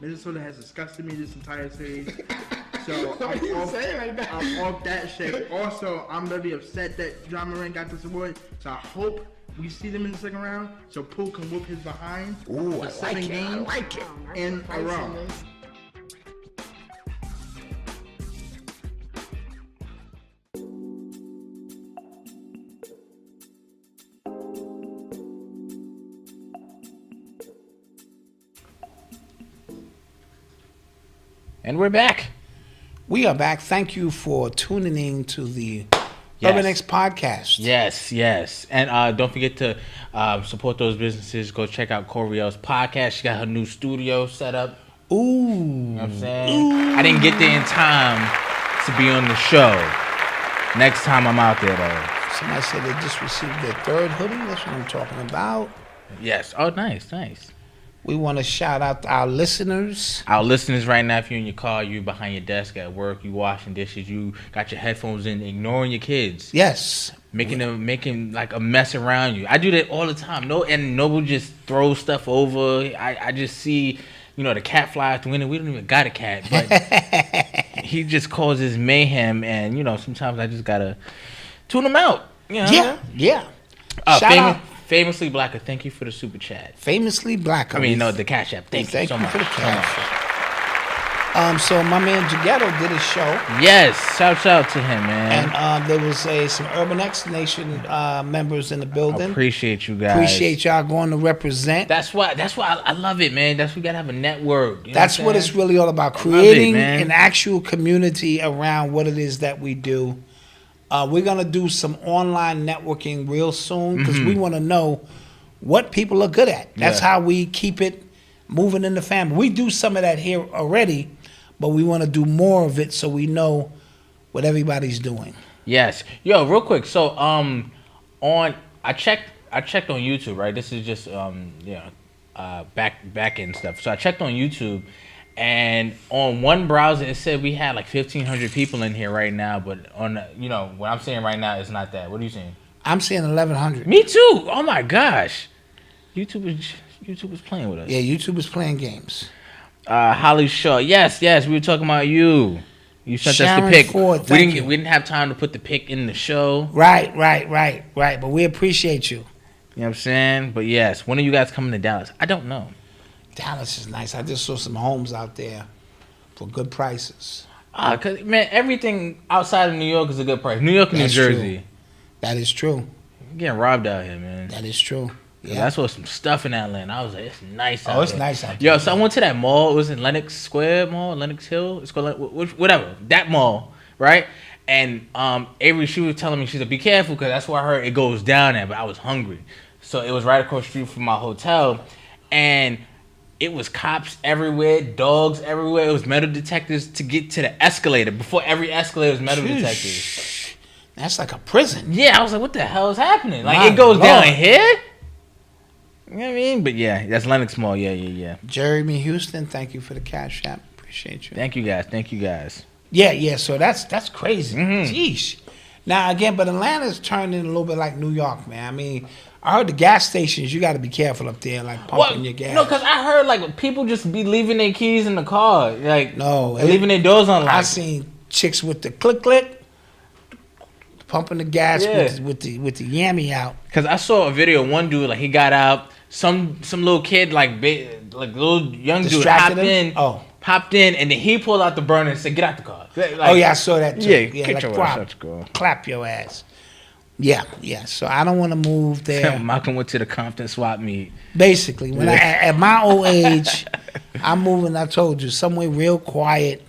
Minnesota has disgusted me this entire series. So I'm off that shit. Also, I'm really upset that John Moran got this award. So I hope we see them in the second round. So Poole can whoop his behind for 7 games in a row. And we're back. We are back. Thank you for tuning in to the Urban X podcast. Yes. And don't forget to support those businesses. Go check out Coriel's podcast. She got her new studio set up. Ooh. You know what I'm saying? I didn't get there in time to be on the show. Next time I'm out there, though. Somebody said they just received their 3rd hoodie. That's what I'm talking about. Yes. Oh, nice. We want to shout out to our listeners. Our listeners right now, if you're in your car, you behind your desk at work, you washing dishes, you got your headphones in, ignoring your kids. Yes. Making like a mess around you. I do that all the time. Noble just throws stuff over. I just see, the cat fly out the window. We don't even got a cat, but he just causes mayhem, and sometimes I just gotta tune him out. Yeah. Shout out. Famously Blacker, thank you for the super chat. Famously Blacker. The Cash App. Thank you so much. For the cash. So my man Jaghetto did his show. Yes, shout out to him, man. And there was some Urban X Nation members in the building. Appreciate you guys. Appreciate y'all going to represent. That's why I love it, man. That's we gotta have a network. That's what it's really all about. Creating an actual community around what it is that we do. We're going to do some online networking real soon because we want to know what people are good at. That's how we keep it moving in the family. We do some of that here already, but we want to do more of it so we know what everybody's doing. Yes. Yo, real quick. So I checked on YouTube, right? This is just back end stuff. So I checked on YouTube. And on one browser, it said we had like 1,500 people in here right now. But on, what I'm saying right now is not that. What are you saying? I'm saying 1,100. Me too. Oh my gosh. YouTube is playing with us. Yeah, YouTube is playing games. Holly Shaw. Yes. We were talking about you. You sent Sharon us the pic. Ford, we didn't have time to put the pic in the show. Right. But we appreciate you. You know what I'm saying? But yes, when are you guys coming to Dallas? I don't know. Dallas is nice. I just saw some homes out there for good prices. Cause man, everything outside of New York is a good price. New York and New Jersey. True. That is true. You're getting robbed out here, man. That is true. Yeah, I saw some stuff in Atlanta. I was like, it's nice out there. Oh, it's nice out there. Yo, so I went to that mall. It was in Lenox Square Mall, Lenox Hill. It's called whatever. That mall, right? And Avery, she was telling me, she's like, be careful because that's where I heard it goes down at. But I was hungry, so it was right across the street from my hotel, and it was cops everywhere, dogs everywhere. It was metal detectors to get to the escalator. Before every escalator was metal detectors. That's like a prison. Yeah, I was like, what the hell is happening? Like, it goes down here? You know what I mean? But yeah, that's Lenox Mall. Yeah. Jeremy Houston, thank you for the cash app. Appreciate you. Thank you guys. Yeah. So that's crazy. Jeez. Now again, but Atlanta's turned in a little bit like New York, man. I mean, I heard the gas stations, you got to be careful up there, like pumping your gas. No, because I heard like people just be leaving their keys in the car, like leaving their doors unlocked. I seen chicks with the click, pumping the gas with the yammy out. Because I saw a video of one dude, like he got out, some little kid, like little young dude hopped in, and then he pulled out the burner and said, "Get out the car." Like, I saw that too. Yeah, like clap your ass. Yeah. So I don't want to move there. Malcolm went to the Compton swap meet. Basically, when at my old age, I'm moving. I told you somewhere real quiet.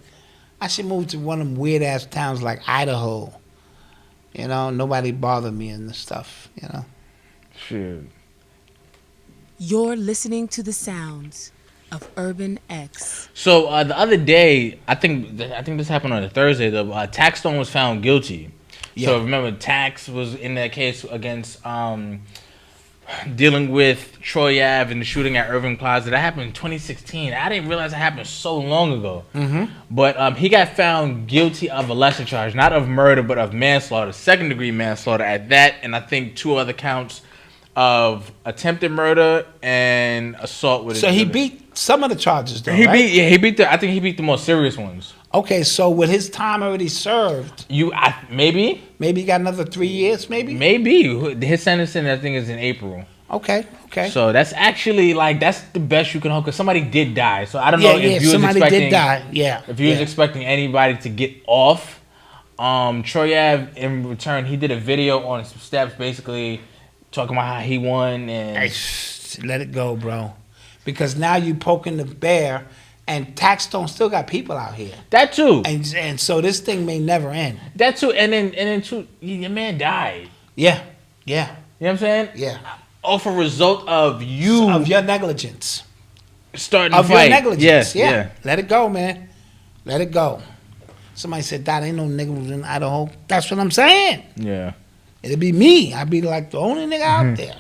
I should move to one of them weird ass towns like Idaho. Nobody bother me and the stuff. Sure. You're listening to the sounds of Urban X. So the other day, I think this happened on a Thursday. The Taxstone was found guilty. Yeah. So remember, Tax was in that case against dealing with Troy Ave and the shooting at Irving Plaza. That happened in 2016. I didn't realize it happened so long ago. But he got found guilty of a lesser charge, not of murder, but of manslaughter, second-degree manslaughter at that, and I think 2 other counts of attempted murder and assault with. So he beat some of the charges, though. He right? beat. Yeah, he beat the. I think he beat the most serious ones. Okay, so with his time already served, maybe he got another 3 years, maybe. Maybe his sentencing, I think, is in April. Okay. So that's actually that's the best you can hope, because somebody did die. So I don't know if you somebody was expecting. did die. Yeah. If you was expecting anybody to get off, Troyev in return, he did a video on some steps, basically talking about how he won and let it go, bro, because now you poking the bear. And Taxstone still got people out here. That too. And so this thing may never end. That too. And then too, your man died. Yeah. You know what I'm saying? Yeah. Off a result of you. Of your negligence. Starting to of fight. Your negligence. Yeah. Let it go, man. Let it go. Somebody said, "That ain't no nigga in Idaho." That's what I'm saying. Yeah. It'd be me. I'd be like the only nigga out there.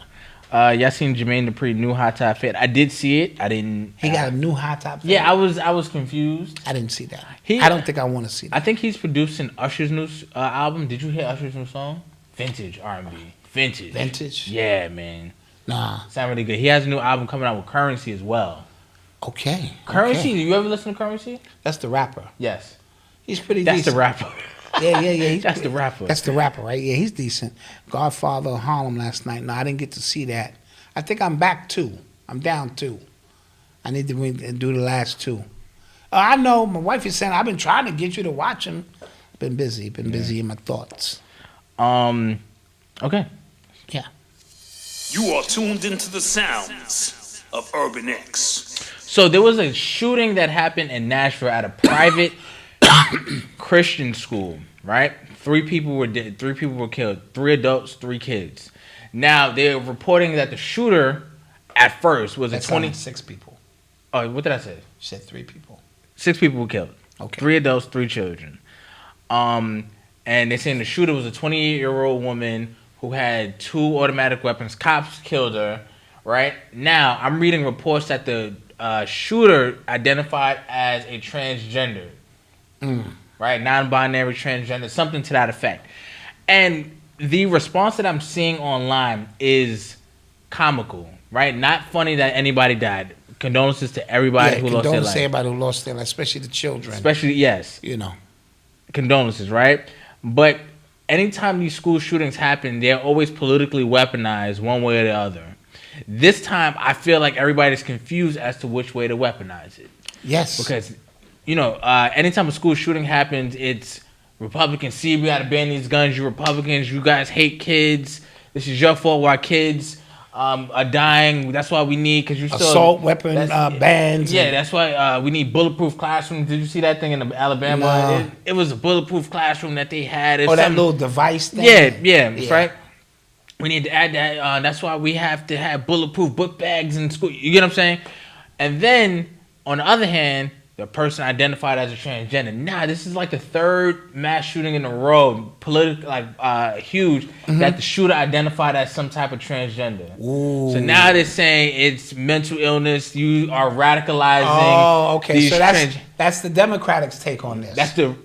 Y'all seen Jermaine Dupri new hot top fit? I did see it. I didn't. He got a new hot top fit. Yeah, I was confused. I didn't see that. I don't think I want to see that. I think he's producing Usher's new album. Did you hear Usher's new song? Vintage R&B. Vintage. Yeah, man. Nah. Sound really good. He has a new album coming out with Currency as well. Okay. Currency. Do you ever listen to Currency? That's the rapper. Yes. He's pretty That's decent. the rapper. Yeah. That's the rapper. That's the rapper, right? Yeah, he's decent. Godfather of Harlem last night. No, I didn't get to see that. I think I'm back 2. I'm down 2. I need to do the last 2. I know my wife is saying I've been trying to get you to watch him. Been busy in my thoughts. Okay. Yeah. You are tuned into the sounds of Urban X. So there was a shooting that happened in Nashville at a private Christian school, right? 3 people were dead. 3 people were killed. 3 adults, 3 kids. Now they're reporting that the shooter, at first, was a 26 people. Oh, what did I say? You said 3 people. 6 people were killed. Okay. 3 adults, 3 children. And they're saying the shooter was a 28-year-old woman who had 2 automatic weapons. Cops killed her. Right now, I'm reading reports that the shooter identified as a transgender. Right, non-binary, transgender, something to that effect. And the response that I'm seeing online is comical, right? Not funny that anybody died. Condolences to everybody who lost their life. Condolences to everybody who lost their life, especially the children. Especially, yes. You know. Condolences, right? But anytime these school shootings happen, they're always politically weaponized one way or the other. This time, I feel like everybody's confused as to which way to weaponize it. Yes. Because, anytime a school shooting happens, it's Republicans, see, we gotta ban these guns. You Republicans, you guys hate kids. This is your fault why kids are dying. That's why we need, because you still... Assault weapon bans. Yeah, that's why we need bulletproof classrooms. Did you see that thing in Alabama? No. It was a bulletproof classroom that they had. That little device thing? Yeah, right? We need to add that. That's why we have to have bulletproof book bags in school. You get what I'm saying? And then, on the other hand, the person identified as a transgender. Nah, this is like the 3rd mass shooting in a row, huge, that the shooter identified as some type of transgender. Ooh. So now they're saying it's mental illness. You are radicalizing. Oh, okay. So that's the Democrats' take on this. No.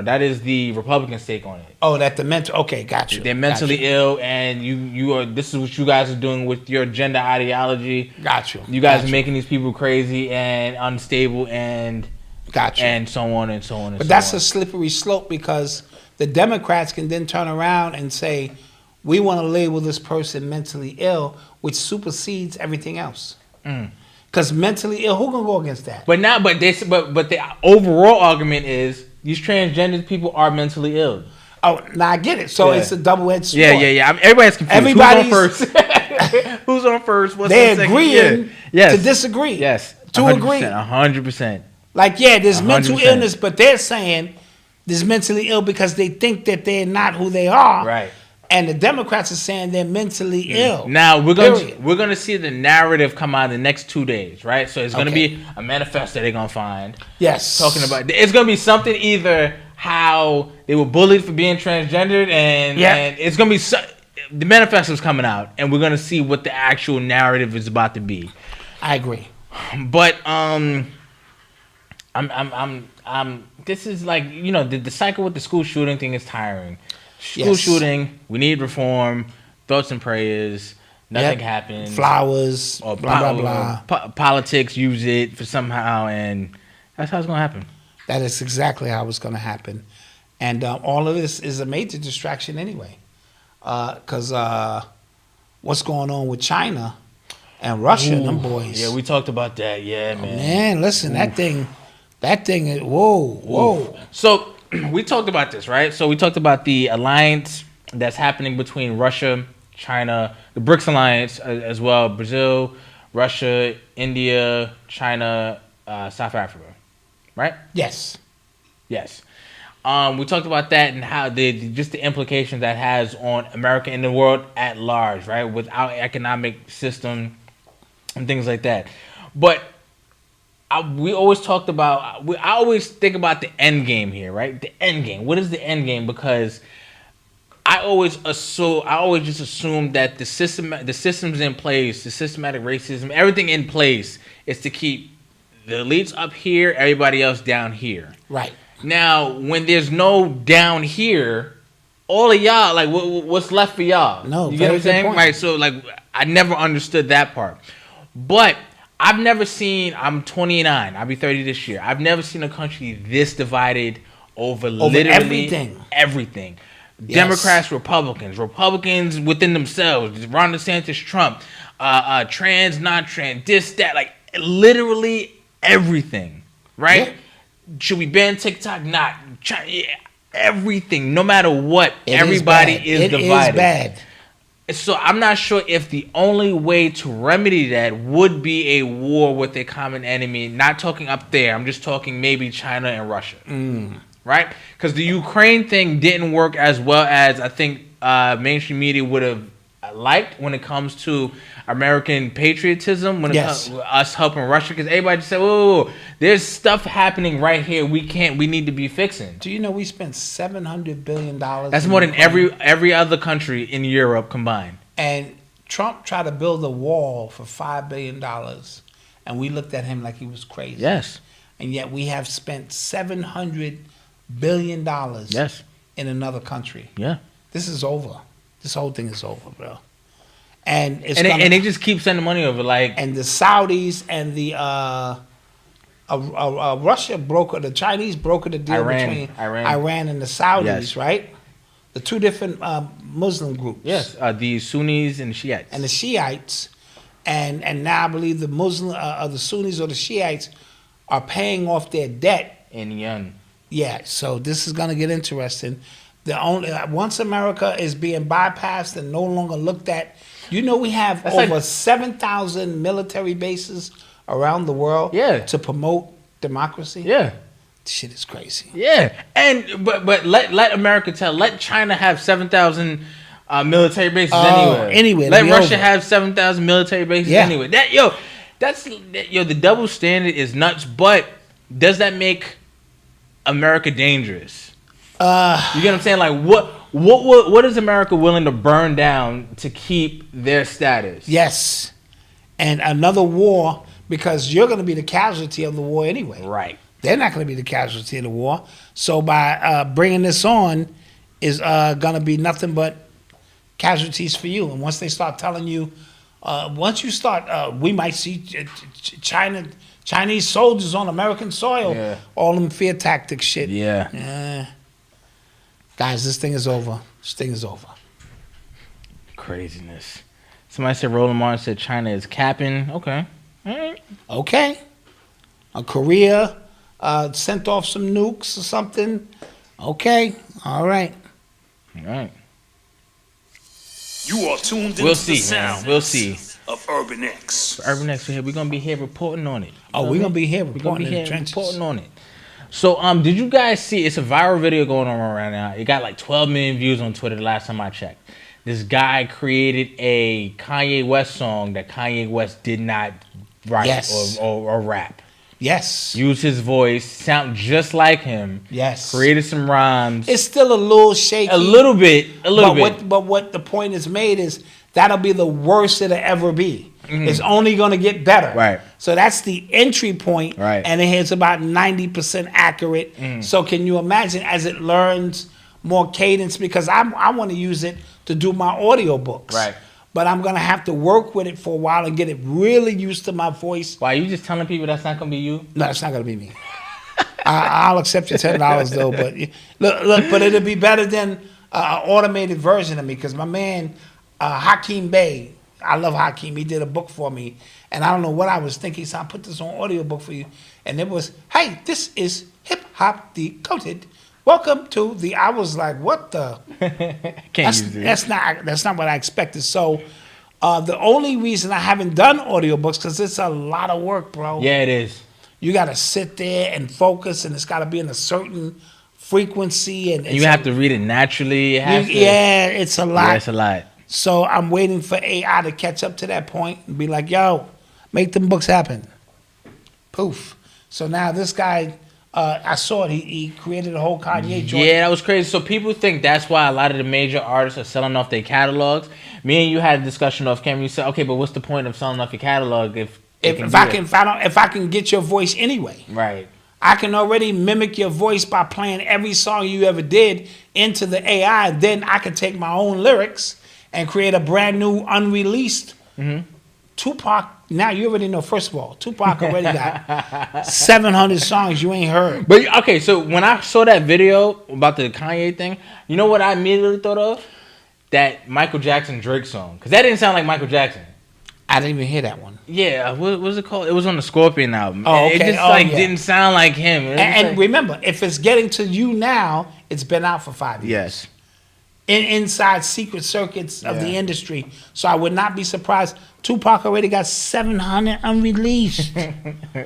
That is the Republicans' take on it. Oh, that the mental. Okay, got you. They're mentally ill, and you are. This is what you guys are doing with your gender ideology. Got you. You guys are making these people crazy and unstable, and and so on and so on. But that's a slippery slope, because the Democrats can then turn around and say, we want to label this person mentally ill, which supersedes everything else. Because mentally ill, who gonna go against that? But the overall argument is these transgender people are mentally ill. Oh, now I get it. So it's a double-edged sword. Yeah. Everybody's confused. Who's on first? Who's on first? What's They're on second? agreeing to disagree. Yes. To agree. 100%. Like, there's 100%. mental illness, but they're saying they're mentally ill because they think that they're not who they are. Right. And the Democrats are saying they're mentally ill. Now we're gonna see the narrative come out in the next 2 days, right? So it's gonna be a manifesto they're gonna find. Yes. Talking about it's gonna be something, either how they were bullied for being transgendered, and it's gonna be the manifesto's coming out, and we're gonna see what the actual narrative is about to be. I agree. But this is like, the cycle with the school shooting thing is tiring. School shooting, we need reform, thoughts and prayers. Nothing happens. Flowers, Or blah, blah, blah. Politics use it for somehow, and that's how it's going to happen. That is exactly how it's going to happen. And all of this is a major distraction anyway. Because what's going on with China and Russia, them boys. Yeah, we talked about that. Yeah, man. Man, listen, that thing is, whoa. So we talked about this, right? So we talked about the alliance that's happening between Russia, China, the BRICS alliance as well, Brazil, Russia, India, China, South Africa, right? Yes. We talked about that and how just the implications that has on America and the world at large, right? With our economic system and things like that. But we always talked about, I always think about the end game here, right? The end game. What is the end game? Because I always just assume that the systems in place, the systematic racism, everything in place is to keep the elites up here, everybody else down here. Right. Now, when there's no down here, all of y'all, like, what's left for y'all? No, you get what I'm saying? point. Right. So, like, I never understood that part. But I've never seen. I'm 29. I'll be 30 this year. I've never seen a country this divided over literally everything. Yes. Democrats, Republicans within themselves. Ron DeSantis, Trump, trans, non-trans, this, that, like literally everything. Right. Yeah. Should we ban TikTok? Not. Everything. No matter what, everybody is divided. It is bad. So I'm not sure if the only way to remedy that would be a war with a common enemy. Not talking up there. I'm just talking maybe China and Russia. Right? Because the Ukraine thing didn't work as well as I think mainstream media would have liked when it comes to American patriotism, when it comes to us helping Russia, because everybody just said, whoa, there's stuff happening right here we need to be fixing. Do you know we spent $700 billion? That's more than every other country in Europe combined. And Trump tried to build a wall for $5 billion, and we looked at him like he was crazy. Yes. And yet we have spent $700 billion in another country. Yeah. This is over. This whole thing is over, bro. And they just keep sending money over, like. And the Saudis and the Russia broker, the Chinese broker the deal between Iran and the Saudis, right? The two different Muslim groups. Yes, the Sunnis and the Shiites. And the Shiites, and now I believe the the Sunnis or the Shiites are paying off their debt in yuan. Yeah, so this is gonna get interesting. Once America is being bypassed and no longer looked at, you know, we have over 7,000 military bases around the world to promote democracy. Yeah. Shit is crazy. Yeah. And but let America let China have 7,000 military bases anyway. Let Russia have 7,000 military bases anyway. The double standard is nuts, but does that make America dangerous? You get what I'm saying? Like, what is America willing to burn down to keep their status? Yes. And another war, because you're going to be the casualty of the war anyway. Right. They're not going to be the casualty of the war. So by bringing this on is going to be nothing but casualties for you. And once they start telling you, we might see Chinese soldiers on American soil. Yeah. All them fear tactic shit. Yeah. Guys, this thing is over. This thing is over. Craziness. Somebody said Roland Martin said China is capping. Okay. All right. Okay. Korea sent off some nukes or something. Okay. All right. All right. You are tuned into the sound. We'll see. Of Urban X. Urban X, we're going to be here reporting on it. We're going to be here reporting on it. So, did you guys see? It's a viral video going on right now. It got like 12 million views on Twitter the last time I checked. This guy created a Kanye West song that Kanye West did not write or rap. Yes. Use his voice, sound just like him. Yes. Created some rhymes. It's still a little shaky. A little bit. But what the point is made is that'll be the worst it'll ever be. Mm-hmm. It's only going to get better. Right. So that's the entry point. Right. And it's about 90% accurate. Mm. So can you imagine as it learns more cadence? Because I want to use it to do my audio books. Right. but I'm gonna have to work with it for a while and get it really used to my voice. Why, you just telling people that's not gonna be you? No, it's not gonna be me. I'll accept your $10 though, but look, but it'll be better than an automated version of me because my man Hakeem Bey, I love Hakeem. He did a book for me, and I don't know what I was thinking. So I put this on audiobook for you, and it was, "Hey, this is Hip Hop Decoded. Welcome to the." I was like, "What the?" That's not what I expected. So. The only reason I haven't done audiobooks because it's a lot of work, bro. Yeah, it is. You got to sit there and focus, and it's got to be in a certain frequency, and you have to read it naturally. Yeah, it's a lot. Yeah, it's a lot. So I'm waiting for AI to catch up to that point and be like, "Yo, make them books happen." Poof. So now this guy, I saw it. He created a whole Kanye joint. Yeah, that was crazy. So people think that's why a lot of the major artists are selling off their catalogs. Me and you had a discussion off camera. You said, "Okay, but what's the point of selling off your catalog if I can get your voice anyway?" Right. I can already mimic your voice by playing every song you ever did into the AI. Then I can take my own lyrics and create a brand new unreleased Tupac. Now you already know. First of all, Tupac already got 700 songs you ain't heard. But okay, so when I saw that video about the Kanye thing, you know what I immediately thought of? That Michael Jackson Drake song, because that didn't sound like Michael Jackson. I didn't even hear that one. Yeah, what was it called? It was on the Scorpion album. Oh, okay. It just didn't sound like him. And remember, if it's getting to you now, it's been out for 5 years. Yes. Inside secret circuits of the industry. So I would not be surprised. Tupac already got 700 unreleased.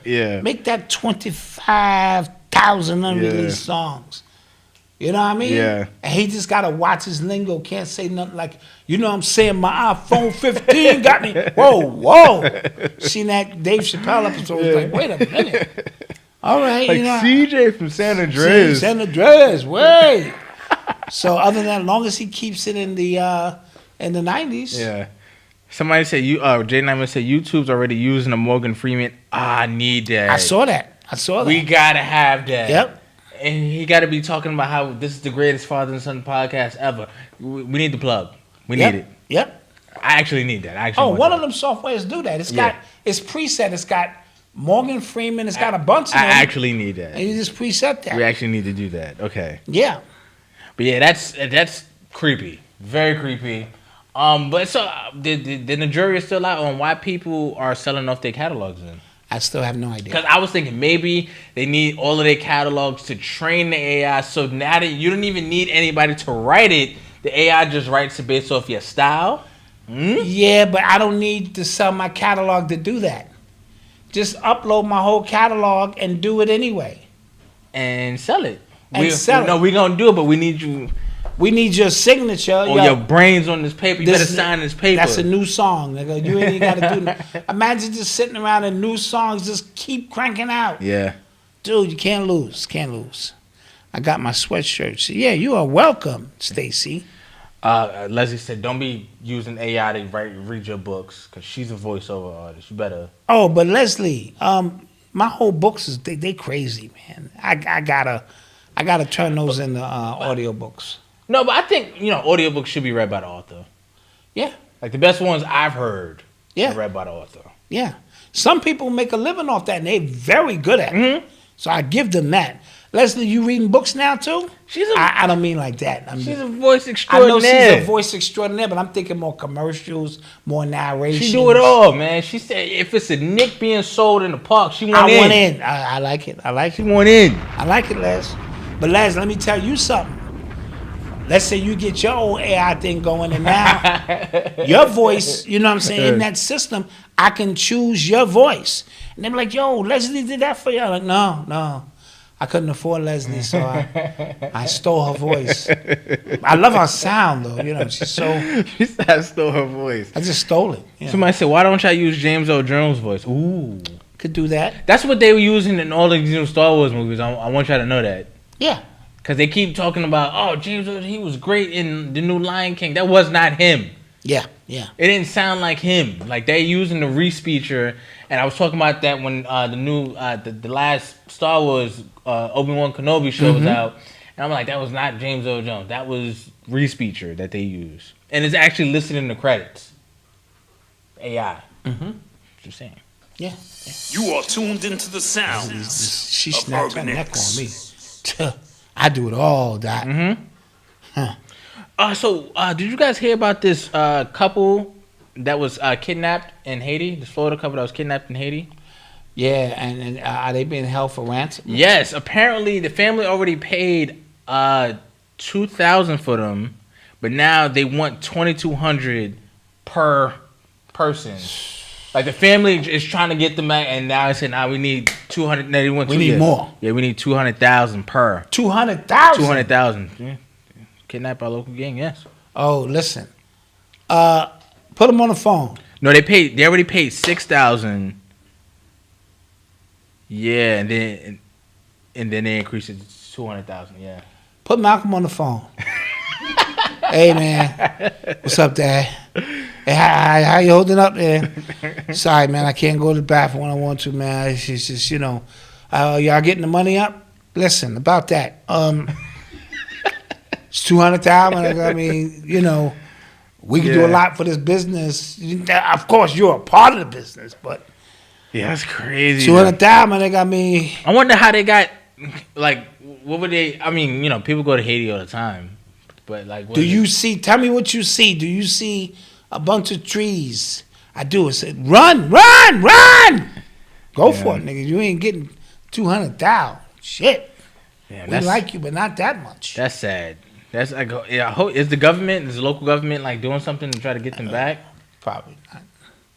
Yeah. Make that 25,000 unreleased songs. You know what I mean? Yeah. And he just got to watch his lingo. Can't say nothing like, you know what I'm saying? My iPhone 15 got me. Whoa. Seen that Dave Chappelle episode. Was like, wait a minute. All right. Like CJ from San Andreas. San Andreas. Wait. So other than that, as long as he keeps it in the 90s. Yeah. Somebody said Jay Nyman said YouTube's already using a Morgan Freeman. I need that. I saw that. We gotta have that. Yep. And he got to be talking about how this is the greatest father and son podcast ever. We need the plug. We need it. Yep. I actually need that. One of them softwares do that. It's preset. It's got Morgan Freeman. It's got a bunch of them. I actually need that. And you just preset that. We actually need to do that. Okay. Yeah. But yeah, that's creepy. Very creepy. But so the jury is still out on why people are selling off their catalogs then. I still have no idea. Because I was thinking maybe they need all of their catalogs to train the AI, so now that you don't even need anybody to write it, the AI just writes it based off your style. Yeah, but I don't need to sell my catalog to do that. Just upload my whole catalog and do it anyway. And sell it. No, we're going to do it, but we need you. We need your signature. Your brains on this paper. You better sign this paper. That's a new song, nigga. You ain't got to do that. Imagine just sitting around and new songs just keep cranking out. Yeah. Dude, you can't lose. Can't lose. I got my sweatshirt. So yeah, you are welcome, Stacy. Leslie said, don't be using AI to read your books because she's a voiceover artist. You better. Oh, but Leslie, my whole books is they crazy, man. I gotta turn those into audiobooks. No, but I think, audiobooks should be read by the author. Yeah. Like the best ones I've heard are read by the author. Yeah. Some people make a living off that, and they're very good at it. So I give them that. Leslie, you reading books now, too? I don't mean like that. She's a voice extraordinaire. I know she's a voice extraordinaire, but I'm thinking more commercials, more narration. She do it all, man. She said if it's a Nick being sold in the park, she want in. I want in. I like it. She want in. I like it, Les. But Les, let me tell you something. Let's say you get your own AI thing going, and now your voice, you know what I'm saying, in that system, I can choose your voice. And they're like, yo, Leslie did that for you. I'm like, no. I couldn't afford Leslie, so I stole her voice. I love her sound, though. She's so... She said I stole her voice. I just stole it. Somebody said, why don't y'all use James Earl Jones' voice? Ooh. Could do that. That's what they were using in all the new Star Wars movies. I want y'all to know that. Yeah. Because they keep talking about, James Earl, he was great in the new Lion King. That was not him. Yeah. It didn't sound like him. Like, they're using the re-speecher. And I was talking about that when the new, the last Star Wars Obi-Wan Kenobi show was out. And I'm like, that was not James Earl Jones. That was re-speecher that they used. And it's actually listed in the credits. AI. Mm-hmm. Just saying. Yeah. You are tuned into the sounds She of snapped her Urban neck X. on me. I do it all, Doc. So, did you guys hear about this couple that was kidnapped in Haiti? This Florida couple that was kidnapped in Haiti? Yeah, and are they being held for ransom? Yes. Apparently, the family already paid $2,000 for them, but now they want $2,200 per person. Like the family is trying to get them back, and now they said, "Now we need 200." No, we need more. Yeah, we need 200,000 per. 200,000. 200,000. Yeah. Kidnap our local gang. Yes. Oh, listen. Put them on the phone. No, they already paid 6,000. Yeah, and then they increased it to 200,000. Yeah. Put Malcolm on the phone. Hey man, what's up, Dad? Hey, how you holding up there? Sorry, man, I can't go to the bathroom when I want to, man. It's just y'all getting the money up? Listen, about that. It's 200,000. I mean, we can do a lot for this business. Of course, you're a part of the business, but yeah, that's crazy. 200,000. They got me. I wonder how they got. Like, what would they? I mean, people go to Haiti all the time, but like, do you see? Tell me what you see. Do you see a bunch of trees? I do. It said, run! Go for it, nigga. You ain't getting 200,000. Shit. Yeah, we like you, but not that much. That's sad. That's like, is the local government like doing something to try to get them back? Probably not.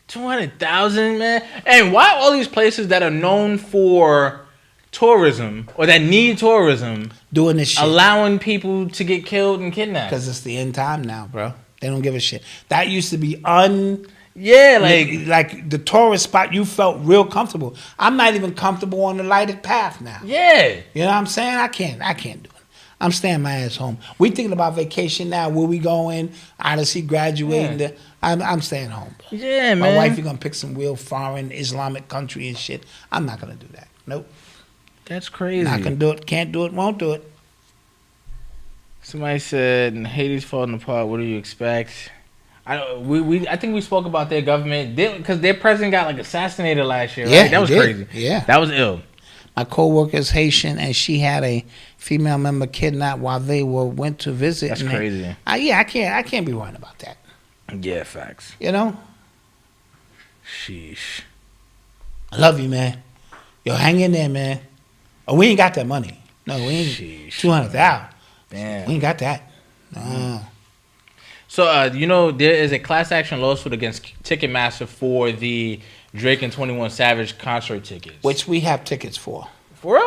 200,000, man. And why all these places that are known for tourism or that need tourism doing this shit, allowing people to get killed and kidnapped? Because it's the end time now, bro. They don't give a shit. That used to be like the tourist spot. You felt real comfortable. I'm not even comfortable on the lighted path now. Yeah, you know what I'm saying? I can't do it. I'm staying my ass home. We thinking about vacation now. Where we going? Odyssey graduating. Yeah. I'm staying home. Bro. Yeah, man. My wife is gonna pick some real foreign Islamic country and shit. I'm not gonna do that. Nope. That's crazy. Not gonna do it. Can't do it. Won't do it. Somebody said Haiti's falling apart. What do you expect? I think we spoke about their government because their president got like assassinated last year. Yeah, right? That was crazy. Yeah, that was ill. My coworker is Haitian, and she had a female member kidnapped while they went to visit. That's crazy. I can't be worrying about that. Yeah, facts. Sheesh. I love you, man. Yo, hang in there, man. Oh, we ain't got that money. No, we ain't. 200,000. Damn. We ain't got that. No. So, there is a class action lawsuit against Ticketmaster for the Drake and 21 Savage concert tickets. Which we have tickets for. For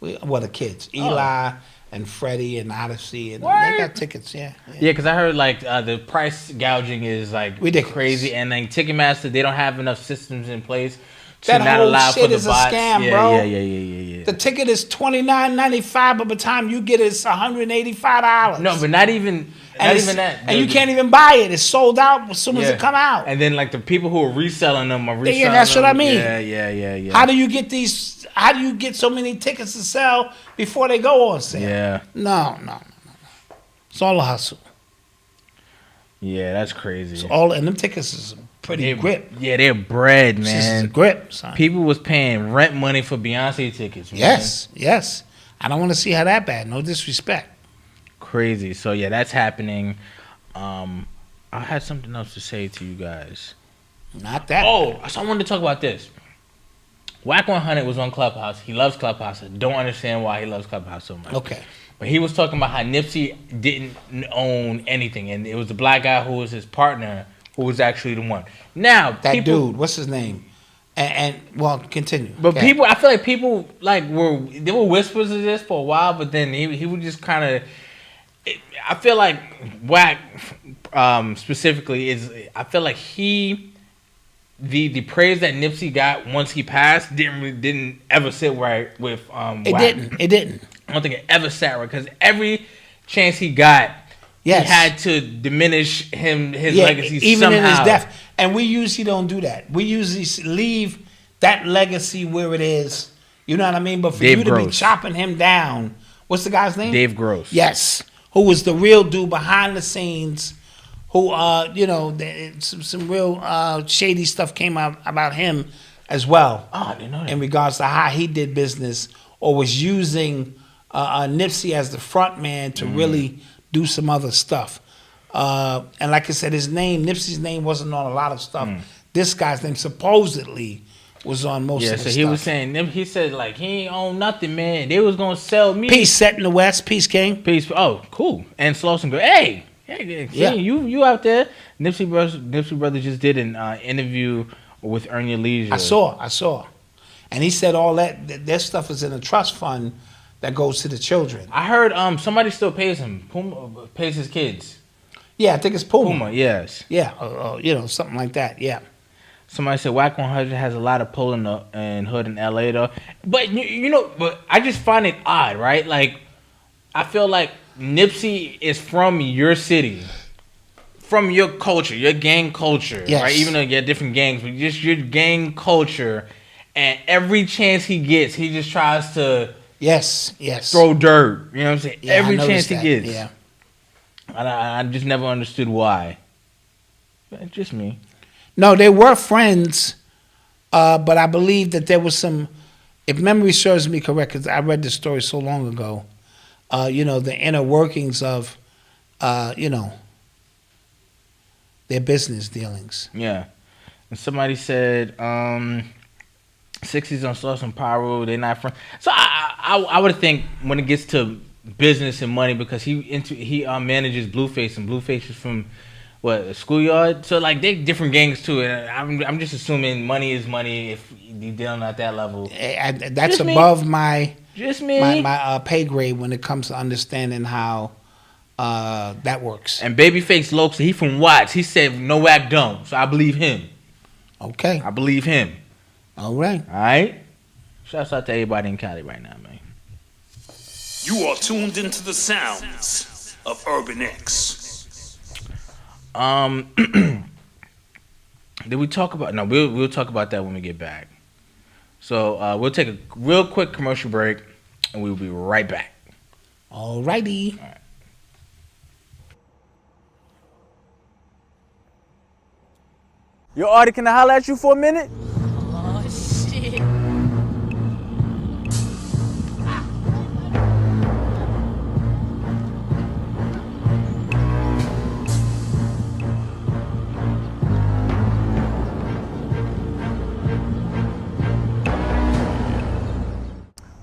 real? The kids. Eli and Freddie and Odyssey. And they got tickets, yeah. Yeah, because I heard, the price gouging is, ridiculous. Crazy. And, Ticketmaster, they don't have enough systems in place to that not whole allow shit for the is bots. a scam, Yeah, bro. Yeah. The ticket is $29.95, but by the time you get it, it's $185. No, but not even that. And you can't even buy it. It's sold out as soon as it come out. And then the people who are reselling them are reselling them. That's what I mean. Yeah. How do you get these? How do you get so many tickets to sell before they go on sale? Yeah. No. It's all a hustle. Yeah, that's crazy. And them tickets is pretty grip. Yeah, they're bread, man. This is a grip, son. People was paying rent money for Beyonce tickets, man. Yes. I don't want to see how that bad. No disrespect. Crazy. So, yeah, that's happening. I had something else to say to you guys. Not that. Oh, so I wanted to talk about this. Whack 100 was on Clubhouse. He loves Clubhouse. I don't understand why he loves Clubhouse so much. Okay. But he was talking about how Nipsey didn't own anything. And it was the black guy who was his partner who was actually the one. Now, that dude, what's his name? And continue. But people, I feel like people there were whispers of this for a while, but then he would just kind of. I feel like Wack specifically I feel like the praise that Nipsey got once he passed didn't ever sit right with Wack. It didn't. I don't think it ever sat right because every chance he got. Yes. He had to diminish his legacy even somehow. in his death. And we usually don't do that. We usually leave that legacy where it is. You know what I mean? But for you to be chopping him down, what's the guy's name? Dave Gross. Yes. Who was the real dude behind the scenes who some real shady stuff came out about him as well. Oh, I didn't know that. In regards to how he did business or was using Nipsey as the front man to really do some other stuff. And like I said, Nipsey's name wasn't on a lot of stuff. This guy's name supposedly was on most of the stuff. Yeah, so he was saying, he said, like, he ain't own nothing, man. They was going to sell me. Peace set in the West. Peace, King. Peace. Oh, cool. And Slauson go, hey, King, you out there. Nipsey Brother just did an interview with Earn Your Leisure. I saw. And he said all their stuff is in a trust fund that goes to the children. I heard somebody still pays him. Puma pays his kids. Yeah, I think it's Puma. Yes. Yeah, something like that, yeah. Somebody said Whack 100 has a lot of pull in hood in LA though. But but I just find it odd, right? Like, I feel like Nipsey is from your city, from your culture, your gang culture, right? Even though you have different gangs, but just your gang culture. And every chance he gets, he just tries to throw dirt. You know what I'm saying? Yeah, every chance he gets. Yeah. And I just never understood why. But just me. No, they were friends, but I believe that there was some, if memory serves me correct, because I read the story so long ago, the inner workings of, their business dealings. Yeah. And somebody said, 60s on Sauce and Pyro, they're not friends. So I would think when it gets to business and money, because he manages Blueface, and Blueface is from a schoolyard. So like they different gangs too, and I'm just assuming money is money if you're dealing at that level. That's just above my pay grade when it comes to understanding how that works. And Babyface Lokes, he from Watts. He said no whack don't, so I believe him. Okay, I believe him. All right. Shouts out to everybody in Cali right now, man. You are tuned into the sounds of Urban X. Did we talk about? No, we'll talk about that when we get back. So we'll take a real quick commercial break, and we'll be right back. All righty. All right. Yo, Artie, can I holler at you for a minute? Oh, shit.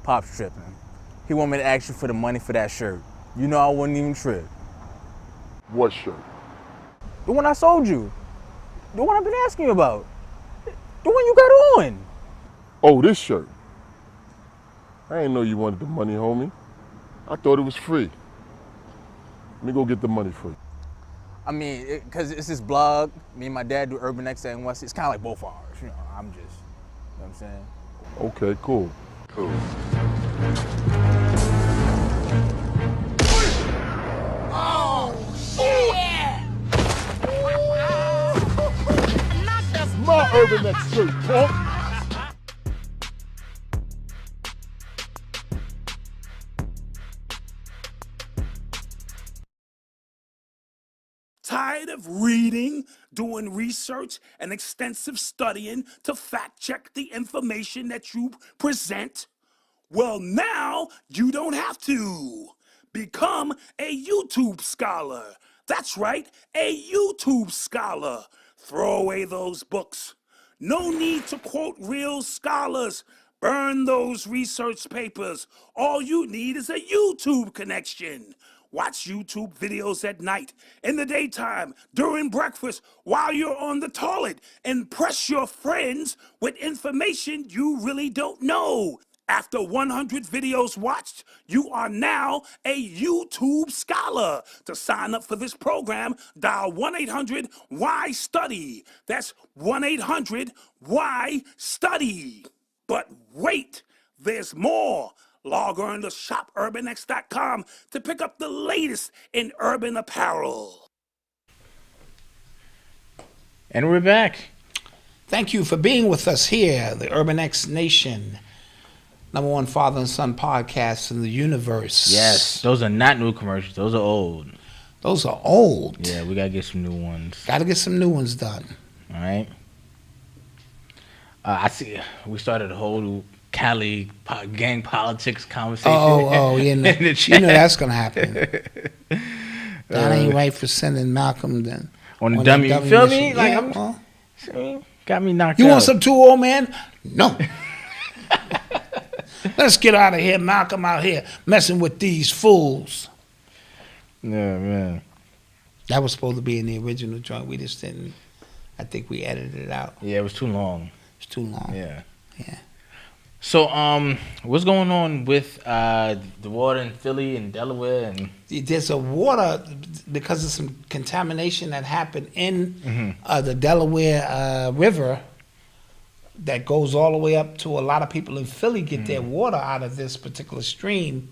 Pop's tripping. He want me to ask you for the money for that shirt. You know I wouldn't even trip. What shirt? The one I sold you. The one I've been asking you about. The one you got on. Oh, this shirt. I didn't know you wanted the money, homie. I thought it was free. Let me go get the money for you. I mean, because it's this blog. Me and my dad do Urban X and West. It's kind of like both ours. I'm just, you know what I'm saying? Okay, cool. Oh, shit! My Urban X shirt, punk. Tired of reading, doing research, and extensive studying to fact check the information that you present? Well, now you don't have to. Become a YouTube scholar. That's right, a YouTube scholar. Throw away those books. No need to quote real scholars. Burn those research papers. All you need is a YouTube connection. Watch YouTube videos at night, in the daytime, during breakfast, while you're on the toilet. Impress your friends with information you really don't know. After 100 videos watched, you are now a YouTube scholar. To sign up for this program, dial 1-800-WHY-STUDY. That's 1-800-WHY-STUDY. But wait, there's more. Log on to shopurbanx.com to pick up the latest in urban apparel. And we're back. Thank you for being with us here, the Urban X Nation. #1 father and son podcast in the universe. Yes, those are not new commercials. Those are old. Those are old. Yeah, we gotta get some new ones. Got to get some new ones done. All right. I see. We started a whole Cali gang politics conversation. Yeah, in the chat. you know that's gonna happen. That ain't right for sending Malcolm then on the dummy. You feel me? mission. Like Yeah, got me knocked you out. want some too, old man? No. Let's get out of here, Malcolm. Out here messing with these fools. Yeah, man. That was supposed to be in the original joint. We just didn't. I think we edited it out. Yeah, it was too long. It's too long. Yeah. Yeah. So, what's going on with the water in Philly and Delaware? And there's a water because of some contamination that happened in the Delaware River that goes all the way up to a lot of people in Philly get their water out of this particular stream.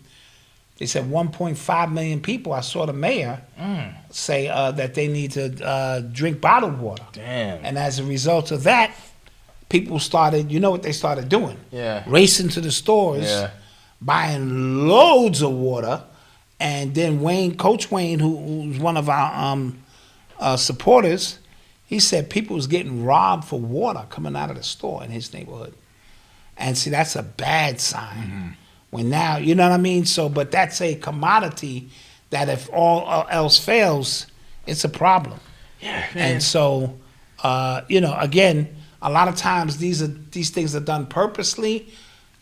They said 1.5 million people. I saw the mayor say that they need to drink bottled water. Damn. And as a result of that, people started, you know what they started doing? Yeah. Racing to the stores, buying loads of water. And then Coach Wayne, who's one of our supporters, he said people was getting robbed for water coming out of the store in his neighborhood. And see, that's a bad sign. When now, you know what I mean? So, but that's a commodity that if all else fails, it's a problem. Yeah, man. And so, again, a lot of times these things are done purposely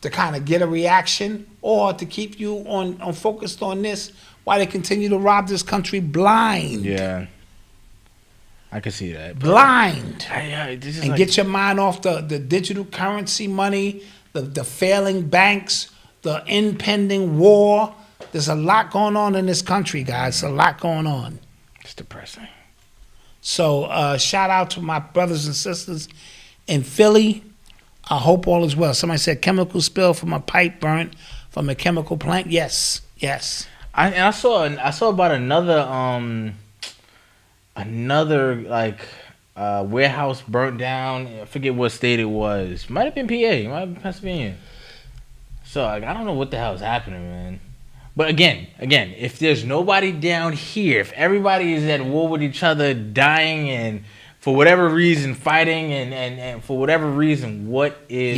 to kind of get a reaction or to keep you on focused on this while they continue to rob this country blind. Yeah. I can see that. Blind. And get your mind off the digital currency money, the failing banks, the impending war. There's a lot going on in this country, guys. A lot going on. It's depressing. So shout out to my brothers and sisters in Philly. I hope all is well. Somebody said chemical spill from a pipe burnt from a chemical plant. Yes. I saw about another warehouse burnt down. I forget what state it was. Might have been PA. Might have been Pennsylvania. So I don't know what the hell is happening, man. But again, if there's nobody down here, if everybody is at war with each other, dying and for whatever reason fighting and for whatever reason, what is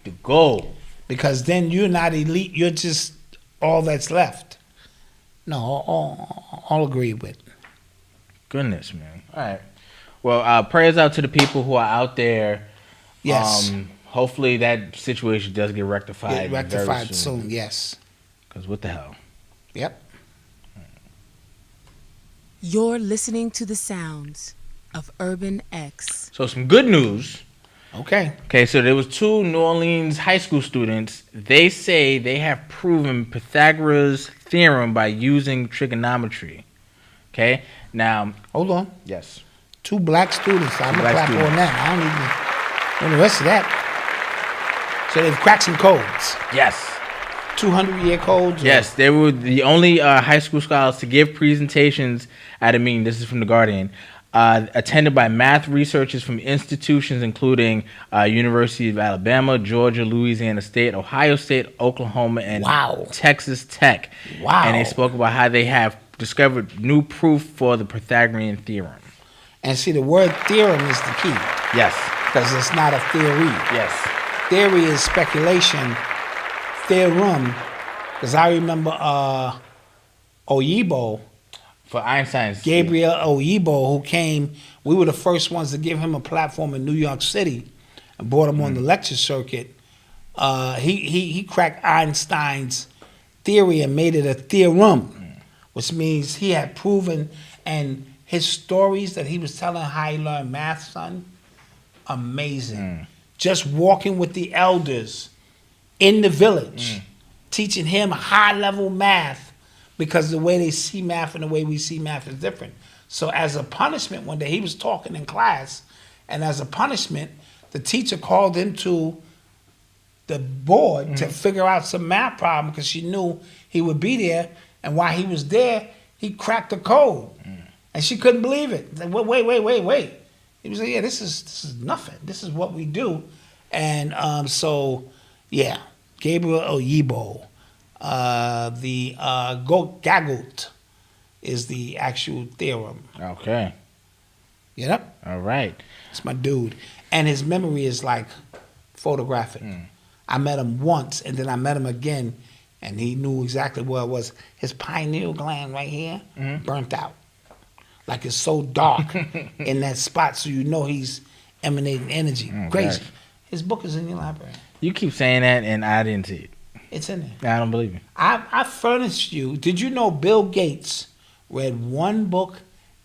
the goal? Because then you're not elite. You're just all that's left. No, all agree with. Goodness, man. All right. Well, prayers out to the people who are out there. Yes. Hopefully that situation does get rectified. Rectified soon. Yes. Because what the hell? Yep. You're listening to the sounds of Urban X. So some good news. Okay, so there was 2 New Orleans high school students. They say they have proven Pythagoras' theorem by using trigonometry. Okay, now hold on. Yes. 2 black students. I'm gonna clap on that. I don't even know the rest of that. So they've cracked some codes. Yes. 200-year codes. Yes, they were the only high school scholars to give presentations at a meeting. This is from The Guardian. Attended by math researchers from institutions including University of Alabama, Georgia, Louisiana State, Ohio State, Oklahoma, and Texas Tech. Wow. And they spoke about how they have discovered new proof for the Pythagorean theorem. And see, the word theorem is the key. Yes. Because it's not a theory. Yes. Theory is speculation. Theorem, because I remember Oyibo. For Einstein's. Gabriel Oyibo, who came, we were the first ones to give him a platform in New York City and brought him on the lecture circuit. He cracked Einstein's theory and made it a theorem, which means he had proven, and his stories that he was telling how he learned math, son, amazing. Just walking with the elders in the village, teaching him high-level math, because the way they see math and the way we see math is different. So as a punishment, one day he was talking in class, and as a punishment, the teacher called him to the board to figure out some math problem because she knew he would be there. And while he was there, he cracked the code. And she couldn't believe it. Like, wait. He was like, yeah, this is nothing. This is what we do. And Gabriel Oyibo. The Gagut, is the actual theorem. Okay. Yep. All right. It's my dude. And his memory is like photographic. I met him once, and then I met him again, and he knew exactly where it was. His pineal gland right here burnt out. Like it's so dark in that spot, so you know he's emanating energy. Crazy. Gosh. His book is in your library. You keep saying that, and I didn't see it. It's in there. I don't believe you. I furnished you. Did you know Bill Gates read one book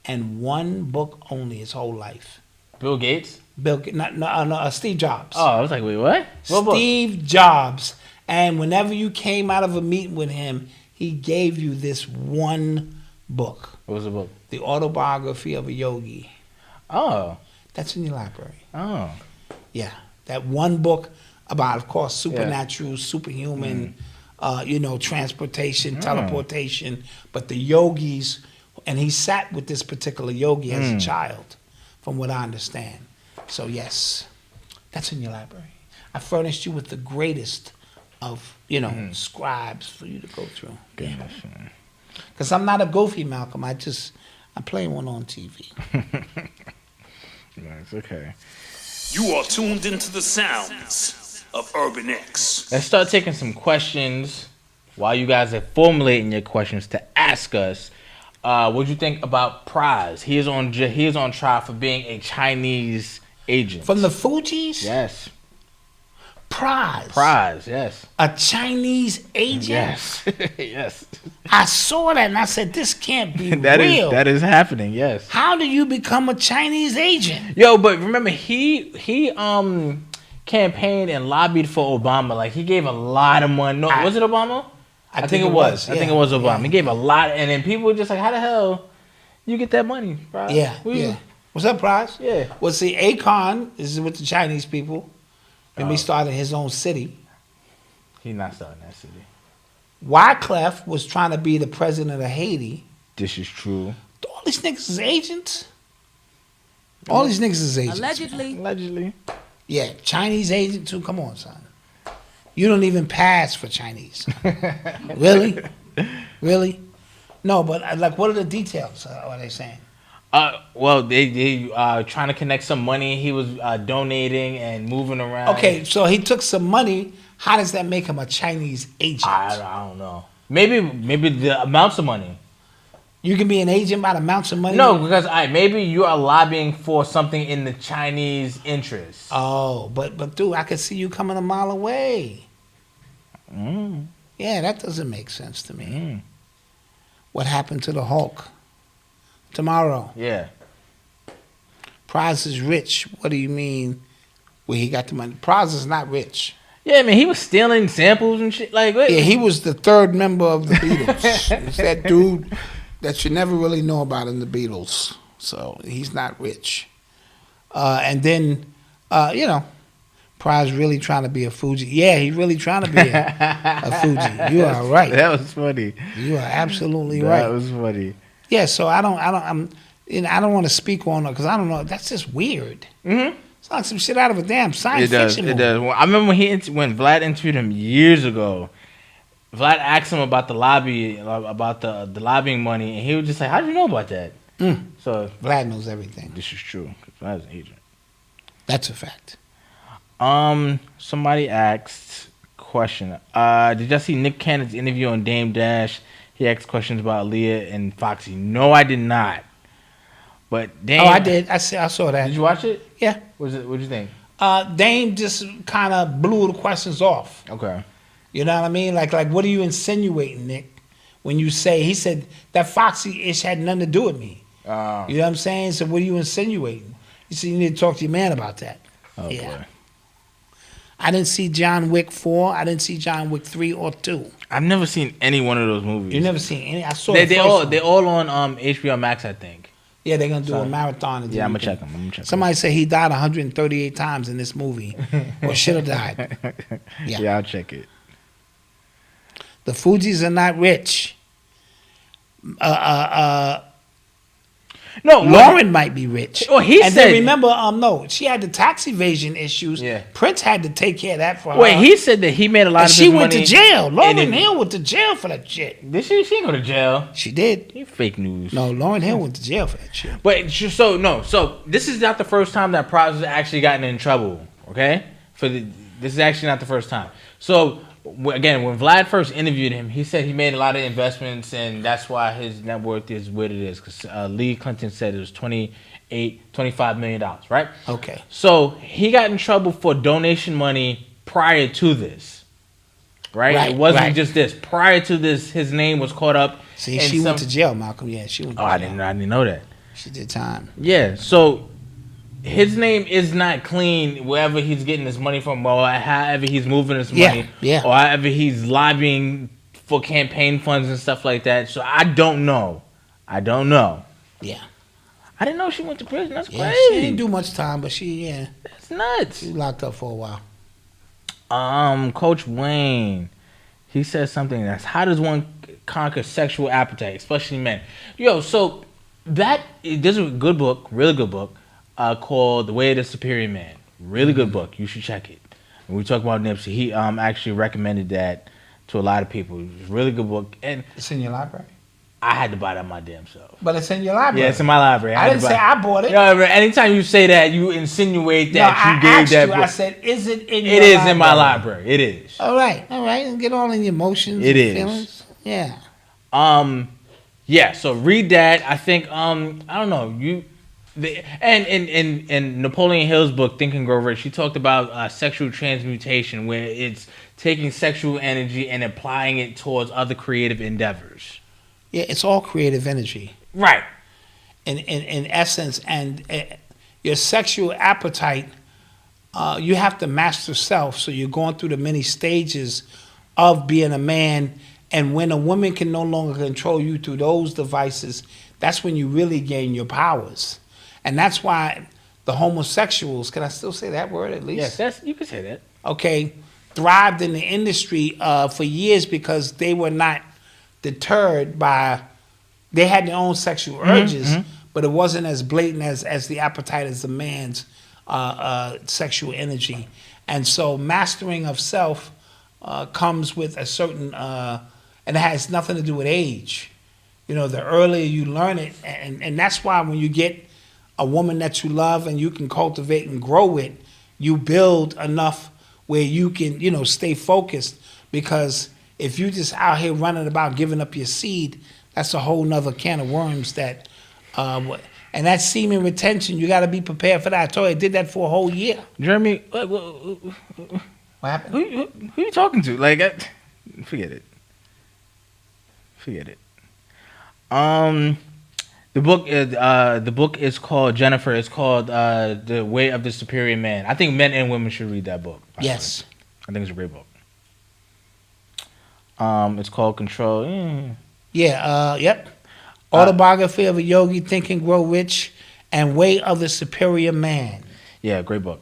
and one book only his whole life? Bill Gates? Steve Jobs. Oh, I was like, wait, what? What book? Steve Jobs. And whenever you came out of a meeting with him, he gave you this one book. What was the book? The Autobiography of a Yogi. Oh. That's in your library. Oh. Yeah. That one book about, of course, supernatural, superhuman, transportation, teleportation. But the yogis, and he sat with this particular yogi as a child, from what I understand. So, yes, that's in your library. I furnished you with the greatest of, scribes for you to go through. Because I'm not a goofy, Malcolm. I play one on TV. Nice, okay. You are tuned into the sounds of Urban X. Let's start taking some questions while you guys are formulating your questions to ask us. What do you think about Pras? He is on trial for being a Chinese agent. From the Fugees? Yes. Pras, yes. A Chinese agent? Yes. Yes. I saw that and I said, this can't be That real. that is happening, yes. How do you become a Chinese agent? Yo, but remember, he campaigned and lobbied for Obama. Like, he gave a lot of money. No, was it Obama? I think it was. I think it was Obama. He gave a lot, and then people were just like, how the hell you get that money, bro? Yeah. What's up, Pras? Yeah. Well, see, Akon is with the Chinese people. And he started his own city. He's not starting that city. Wyclef was trying to be the president of Haiti. This is true. All these niggas is agents. All these niggas is agents. Allegedly. Yeah, Chinese agent too. Come on, son. You don't even pass for Chinese. Really? Really? No, but like, what are the details? What are they saying? Well, they trying to connect some money. He was donating and moving around. Okay, so he took some money. How does that make him a Chinese agent? I don't know. Maybe the amounts of money. You can be an agent by the amounts of money? No, because maybe you are lobbying for something in the Chinese interest. Oh, but dude, I could see you coming a mile away. Yeah, that doesn't make sense to me. What happened to the Hulk? Tomorrow. Yeah. Pras is rich. What do you mean where he got the money? Pras is not rich. Yeah, man, he was stealing samples and shit. Like, yeah, he was the third member of the Beatles. It's that dude that you never really know about in the Beatles. So he's not rich. And then, Pras really trying to be a Fuji. Yeah, he really trying to be a Fuji. You are right. That was funny. You are absolutely right. That was funny. Yeah, so I don't want to speak on it because I don't know. That's just weird. It's like some shit out of a damn science fiction movie. It does. Well, I remember when Vlad interviewed him years ago. Vlad asked him about the lobbying money, and he was just like, "How did you know about that?" So Vlad knows everything. This is true. Vlad's an agent. That's a fact. Somebody asked question. Did y'all see Nick Cannon's interview on Dame Dash? He asked questions about Aaliyah and Foxy. No, I did not. But Dame. Oh, I did. I saw that. Did you watch it? Yeah. What'd you think? Dame just kind of blew the questions off. Okay. You know what I mean? Like, what are you insinuating, Nick? When you say, he said that Foxy ish had nothing to do with me. You know what I'm saying? So what are you insinuating? You said you need to talk to your man about that. Oh, yeah. Boy. I didn't see John Wick 4. I didn't see John Wick 3 or 2. I've never seen any one of those movies. You never seen any? I saw they're all on HBO Max, I think. Yeah, they're gonna do a marathon. Yeah, I'm gonna check them. Somebody said he died 138 times in this movie, or should have died. Yeah, I'll check it. The Fugees are not rich. No, Lauren might be rich. Well, he and said. then remember, no, she had the tax evasion issues. Yeah. Prince had to take care of that for her. Wait, he said that he made a lot and of she his went money. to jail. Lauren then- Hill went to jail for that shit. Did she? She didn't go to jail. She did. He fake news. No, Lauren Hill went to jail for that shit. But so this is not the first time that Pras has actually gotten in trouble. Okay, this is actually not the first time. So again, when Vlad first interviewed him, he said he made a lot of investments, and that's why his net worth is what it is. Because Lee Clinton said it was $25 million, right? Okay. So he got in trouble for donation money prior to this, right? It wasn't just this. Prior to this, his name was caught up. See, she went to jail, Malcolm. Yeah, she went to jail. I didn't know that. She did time. Yeah, so his name is not clean wherever he's getting his money from, or however he's moving his money, or however he's lobbying for campaign funds and stuff like that. So I don't know. Yeah. I didn't know she went to prison. That's crazy. She didn't do much time, but that's nuts. She was locked up for a while. Coach Wayne, he says something that's, how does one conquer sexual appetite, especially men? Yo, so there's a good book, really good book, called The Way of the Superior Man. Really good book. You should check it. And we talk about Nipsey. He actually recommended that to a lot of people. It's a really good book. And it's in your library? I had to buy that my damn self. But it's in your library. Yeah, it's in my library. I didn't say I bought it. No, but anytime you say that, you insinuate that you gave that book. I said, is it in your library? It is in my library. It is. All right. And get all in the emotions and feelings. Yeah. Yeah, so read that. I think I don't know, and in Napoleon Hill's book Think and Grow Rich, he talked about sexual transmutation, where it's taking sexual energy and applying it towards other creative endeavors. Yeah, it's all creative energy. Right. In essence, and your sexual appetite, you have to master self. So you're going through the many stages of being a man. And when a woman can no longer control you through those devices, that's when you really gain your powers. And that's why the homosexuals, can I still say that word at least? Yes, you can say that. Okay, thrived in the industry for years because they were not deterred by, they had their own sexual urges, but it wasn't as blatant as the appetite as the man's sexual energy. And so mastering of self comes with a certain, and it has nothing to do with age. You know, the earlier you learn it, and that's why when you get a woman that you love and you can cultivate and grow with, you build enough where you can, stay focused. Because if you just out here running about giving up your seed, that's a whole nother can of worms that, and that semen retention, you got to be prepared for that. I told you, I did that for a whole year. Jeremy, what happened? Who you talking to? Like, forget it. The book is called, Jennifer, it's called The Way of the Superior Man. I think men and women should read that book. Yes. I think it's a great book. It's called Control. Yep. Autobiography of a Yogi, Think and Grow Rich, and Way of the Superior Man. Yeah, great book.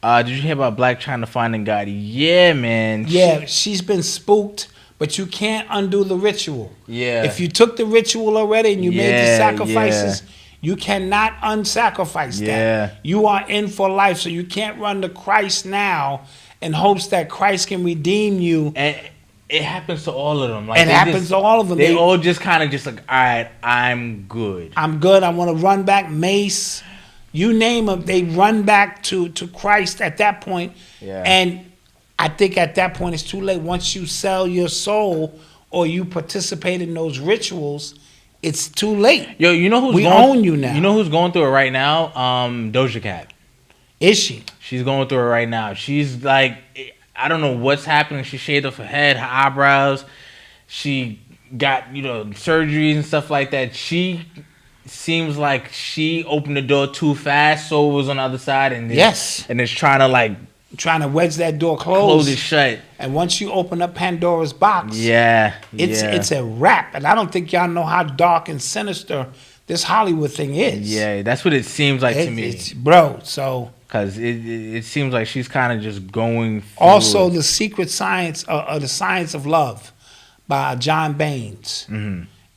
Did you hear about Black China finding God? Yeah, man. Yeah, she's been spooked, but you can't undo the ritual. Yeah. If you took the ritual already and you made the sacrifices, you cannot unsacrifice that. You are in for life, so you can't run to Christ now in hopes that Christ can redeem you. And it happens to all of them. Like, it happens to all of them. They all just kind of just like, all right, I'm good. I want to run back. Mace, you name them, they run back to Christ at that point. Yeah. And I think at that point it's too late. Once you sell your soul or you participate in those rituals, it's too late. Yo, you know who's own you now. You know who's going through it right now? Doja Cat. Is she? She's going through it right now. She's like, I don't know what's happening. She shaved off her head, her eyebrows. She got, surgeries and stuff like that. She seems like she opened the door too fast, so it was on the other side, and it's trying to wedge that door closed. Close it shut. And once you open up Pandora's box, it's a wrap. And I don't think y'all know how dark and sinister this Hollywood thing is. Yeah, that's what it seems like to me, bro. So because it seems like she's kind of just going. Also, The Secret Science, The Science of Love, by John Baines,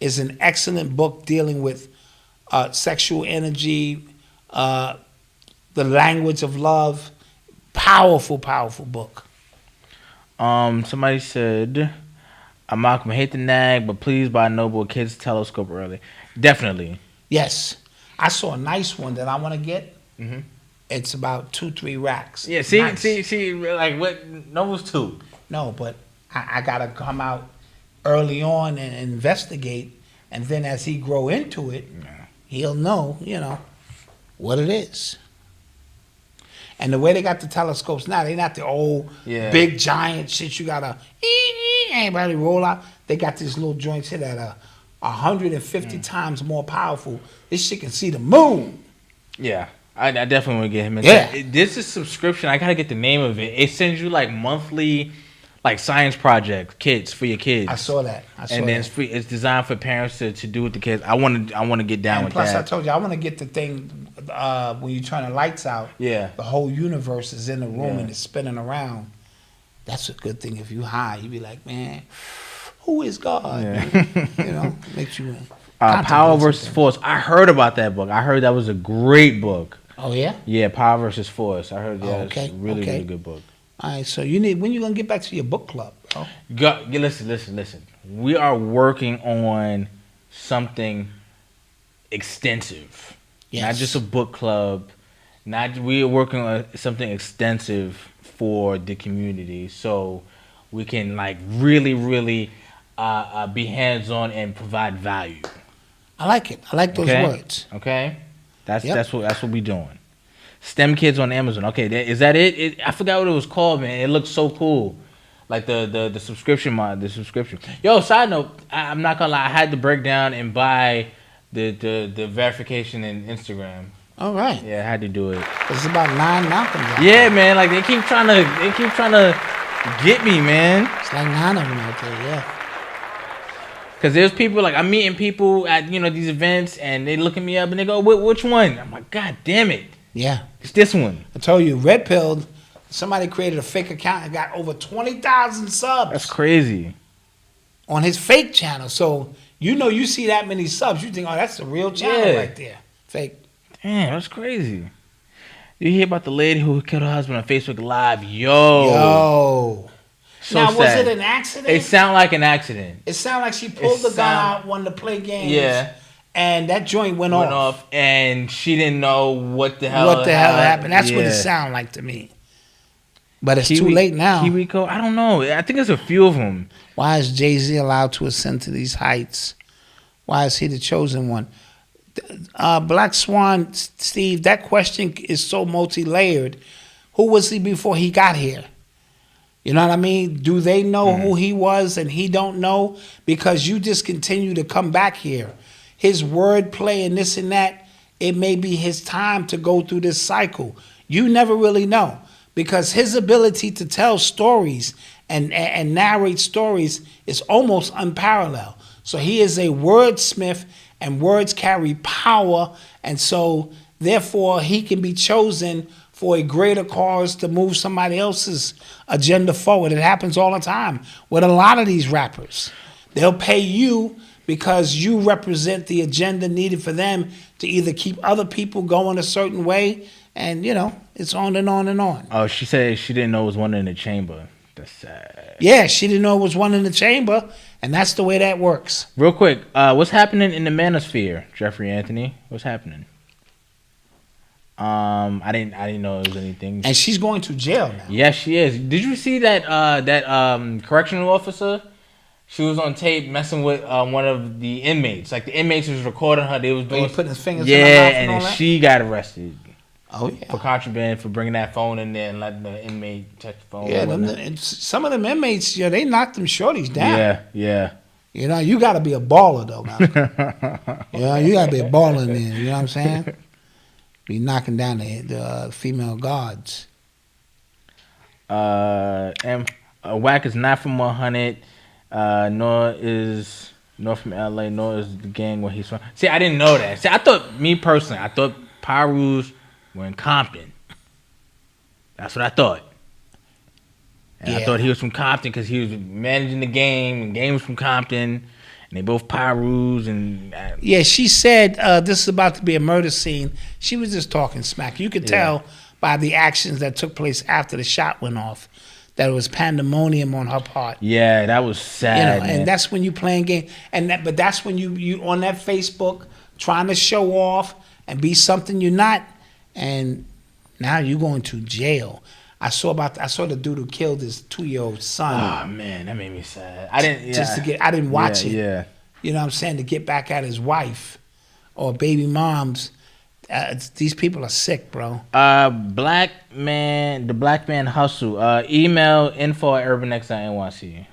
is an excellent book dealing with sexual energy, the language of love. Powerful, powerful book. Somebody said, Malcolm, I hate the nag, but please buy Noble Kids Telescope early. Definitely. Yes. I saw a nice one that I want to get. Mm-hmm. It's about 2-3 racks. Yeah, see, Nice. see, like what? Noble's 2. No, but I got to come out early on and investigate, and then as he grow into it, he'll know, what it is. And the way they got the telescopes now, they not the old big giant shit you gotta everybody roll out. They got these little joints here that are 150 times more powerful. This shit can see the moon. Yeah, I definitely want to get him into Yeah. This is subscription. I gotta get the name of it. It sends you like monthly, like science project kits for your kids. I saw that. And then it's free. It's designed for parents to do with the kids. I want to get down And with plus, that. I told you I want to get the thing when you turn the lights out. Yeah. The whole universe is in the room Yeah. and it's spinning around. That's a good thing. If you high, you be like, man, who is God? Yeah. Makes you. Power versus Force. I heard about that book. I heard that was a great book. Oh yeah. Yeah, Power versus Force. I heard Okay, it's a really okay. really good book. All right. So when you gonna get back to your book club, bro? Listen. We are working on something extensive. Yes. Not just a book club. We are working on something extensive for the community, so we can like really be hands on and provide value. I like it. I like those words. Okay, that's what we doing. STEM Kids on Amazon. Okay, is that it? I forgot what it was called, man. It looks so cool. Like the subscription mod, the subscription. Yo, side note, I'm not gonna lie, I had to break down and buy the verification in Instagram. All right. Yeah, I had to do it. It's about 9 Malcolms. Yeah, man. Like they keep trying to get me, man. It's like 9 of them out there. Yeah. Cause there's people like I'm meeting people at these events and they looking me up and they go, which one? I'm like, God damn it. Yeah. It's this one. I told you, Red Pilled. Somebody created a fake account and got over 20,000 subs. That's crazy. On his fake channel. So, you see that many subs, you think, oh, that's the real channel right there. Fake. Damn, that's crazy. You hear about the lady who killed her husband on Facebook Live? Yo. So now, sad. was it an accident? It sounded like an accident. It sounded like she pulled the gun out, wanted to play games. Yeah. And that joint went off. And she didn't know what the hell happened. That's what it sounded like to me. But it's too late now. Kiwiko, I don't know. I think there's a few of them. Why is Jay-Z allowed to ascend to these heights? Why is he the chosen one? Black Swan, Steve, that question is so multi-layered. Who was he before he got here? You know what I mean? Do they know who he was and he don't know? Because you just continue to come back here. His wordplay and this and that, it may be his time to go through this cycle. You never really know. Because his ability to tell stories and narrate stories is almost unparalleled. So he is a wordsmith, and words carry power, and so therefore he can be chosen for a greater cause to move somebody else's agenda forward. It happens all the time with a lot of these rappers. They'll pay you because you represent the agenda needed for them to either keep other people going a certain way, and it's on and on and on. Oh, she said she didn't know it was one in the chamber. That's sad. Yeah, she didn't know it was one in the chamber, and that's the way that works. Real quick, what's happening in the manosphere, Jeffrey Anthony? What's happening? I didn't know it was anything. And she's going to jail now. Yes, she is. Did you see that correctional officer? She was on tape messing with one of the inmates. Like the inmates was recording her. They was doing putting his fingers in her mouth and all that? she got arrested. Oh yeah, for contraband, for bringing that phone in there and letting the inmate touch the phone. Yeah, some of them inmates, they knocked them shorties down. Yeah. You got to be a baller though, man. You got to be a baller in there. You know what I'm saying? Be knocking down the female guards. And Whack is not from 100. Nor from LA, nor is the gang where he's from. See, I didn't know that. See, I thought Pyrus were in Compton. That's what I thought. And I thought he was from Compton because he was managing the game, and game was from Compton. and they both Pyrus and Yeah, she said this is about to be a murder scene. She was just talking smack. You could tell by the actions that took place after the shot went off that it was pandemonium on her part. Yeah, that was sad. Man. And that's when you playing game. But that's when you on that Facebook trying to show off and be something you're not, and now you're going to jail. I saw the dude who killed his 2-year-old son. Oh man, that made me sad. I didn't watch it. Yeah. You know what I'm saying? To get back at his wife or baby moms. These people are sick, bro. The Black Man Hustle. Email info@urbanx.nyc.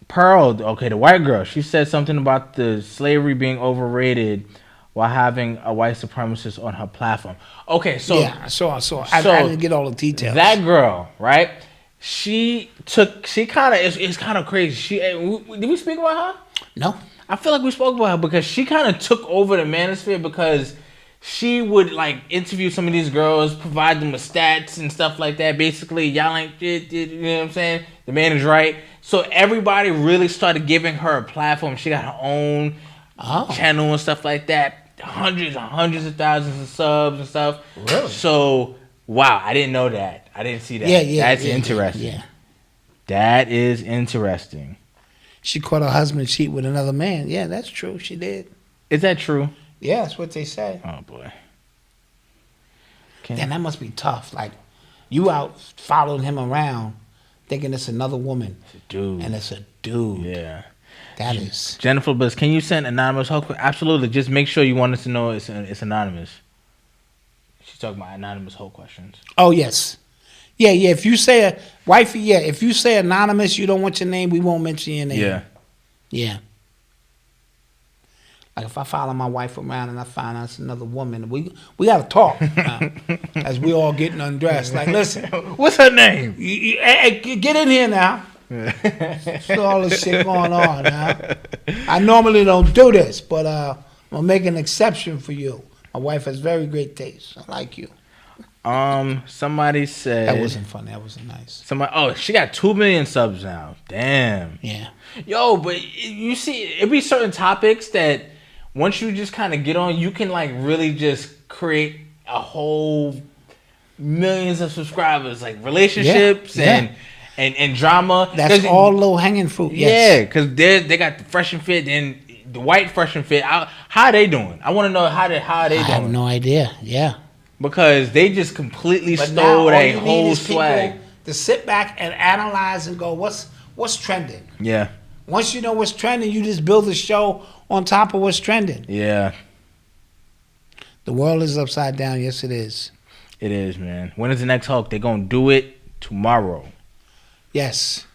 Pearl, okay, the white girl. She said something about the slavery being overrated while having a white supremacist on her platform. Okay, so yeah, I saw. I didn't get all the details. That girl, right? It's kind of crazy. Did we speak about her? No. I feel like we spoke about her because she kind of took over the manosphere because she would like interview some of these girls, provide them with stats and stuff like that. Basically, y'all ain't shit, you know what I'm saying? The man is right. So everybody really started giving her a platform. She got her own channel and stuff like that. Hundreds and hundreds of thousands of subs and stuff. Really? So, wow, I didn't know that. I didn't see that. That's interesting. Yeah. That is interesting. She caught her husband cheat with another man. Yeah, that's true. She did. Is that true? Yeah, that's what they say. Oh, boy. Damn, that must be tough. Like, you out following him around thinking it's another woman. It's a dude. And it's a dude. Yeah. That is. Jennifer Bliss, can you send anonymous help? Absolutely. Just make sure you want us to know it's anonymous. She's talking about anonymous whole questions. Oh, yes. Yeah. If you say if you say anonymous, you don't want your name, we won't mention your name. Yeah. Like if I follow my wife around and I find out it's another woman, we got to talk as we all getting undressed. Like, listen, what's her name? Hey, get in here now. So all this shit going on now. I normally don't do this, but I'm gonna make an exception for you. My wife has very great taste. I like you. Somebody said that wasn't funny. That wasn't nice. She got 2 million subs now. Damn. Yeah. Yo, but you see, it be certain topics that once you just kind of get on, you can like really just create a whole millions of subscribers, like relationships and drama. That's all low hanging fruit. Yes. Yeah, because they got the Fresh and Fit and the white Fresh and Fit. How are they doing? I want to know how they doing. I have no idea. Yeah. Because they just completely stole that whole swag. To sit back and analyze and go, what's trending? Yeah. Once you know what's trending, you just build a show on top of what's trending. Yeah. The world is upside down. Yes, it is. It is, man. When is the next Hulk? They're going to do it tomorrow. Yes.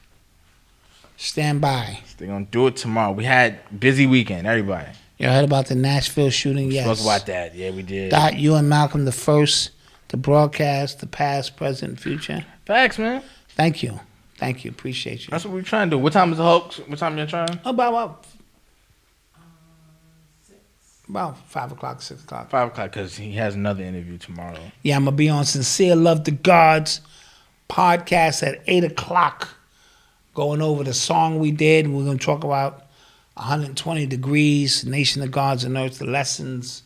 Stand by. They're going to do it tomorrow. We had busy weekend, everybody. You heard about the Nashville shooting? Yes. Spoke about that. Yeah, we did. You and Malcolm the first to broadcast the past, present, and future. Facts, man. Thank you. Appreciate you. That's what we're trying to do. What time is the Hulk? What time y'all trying? About 5 o'clock, 6 o'clock. 5 o'clock, because he has another interview tomorrow. Yeah, I'm going to be on Sincere Love to Gods podcast at 8 o'clock, going over the song we did. We're going to talk about 120 Degrees, Nation of Gods and Earth, the lessons,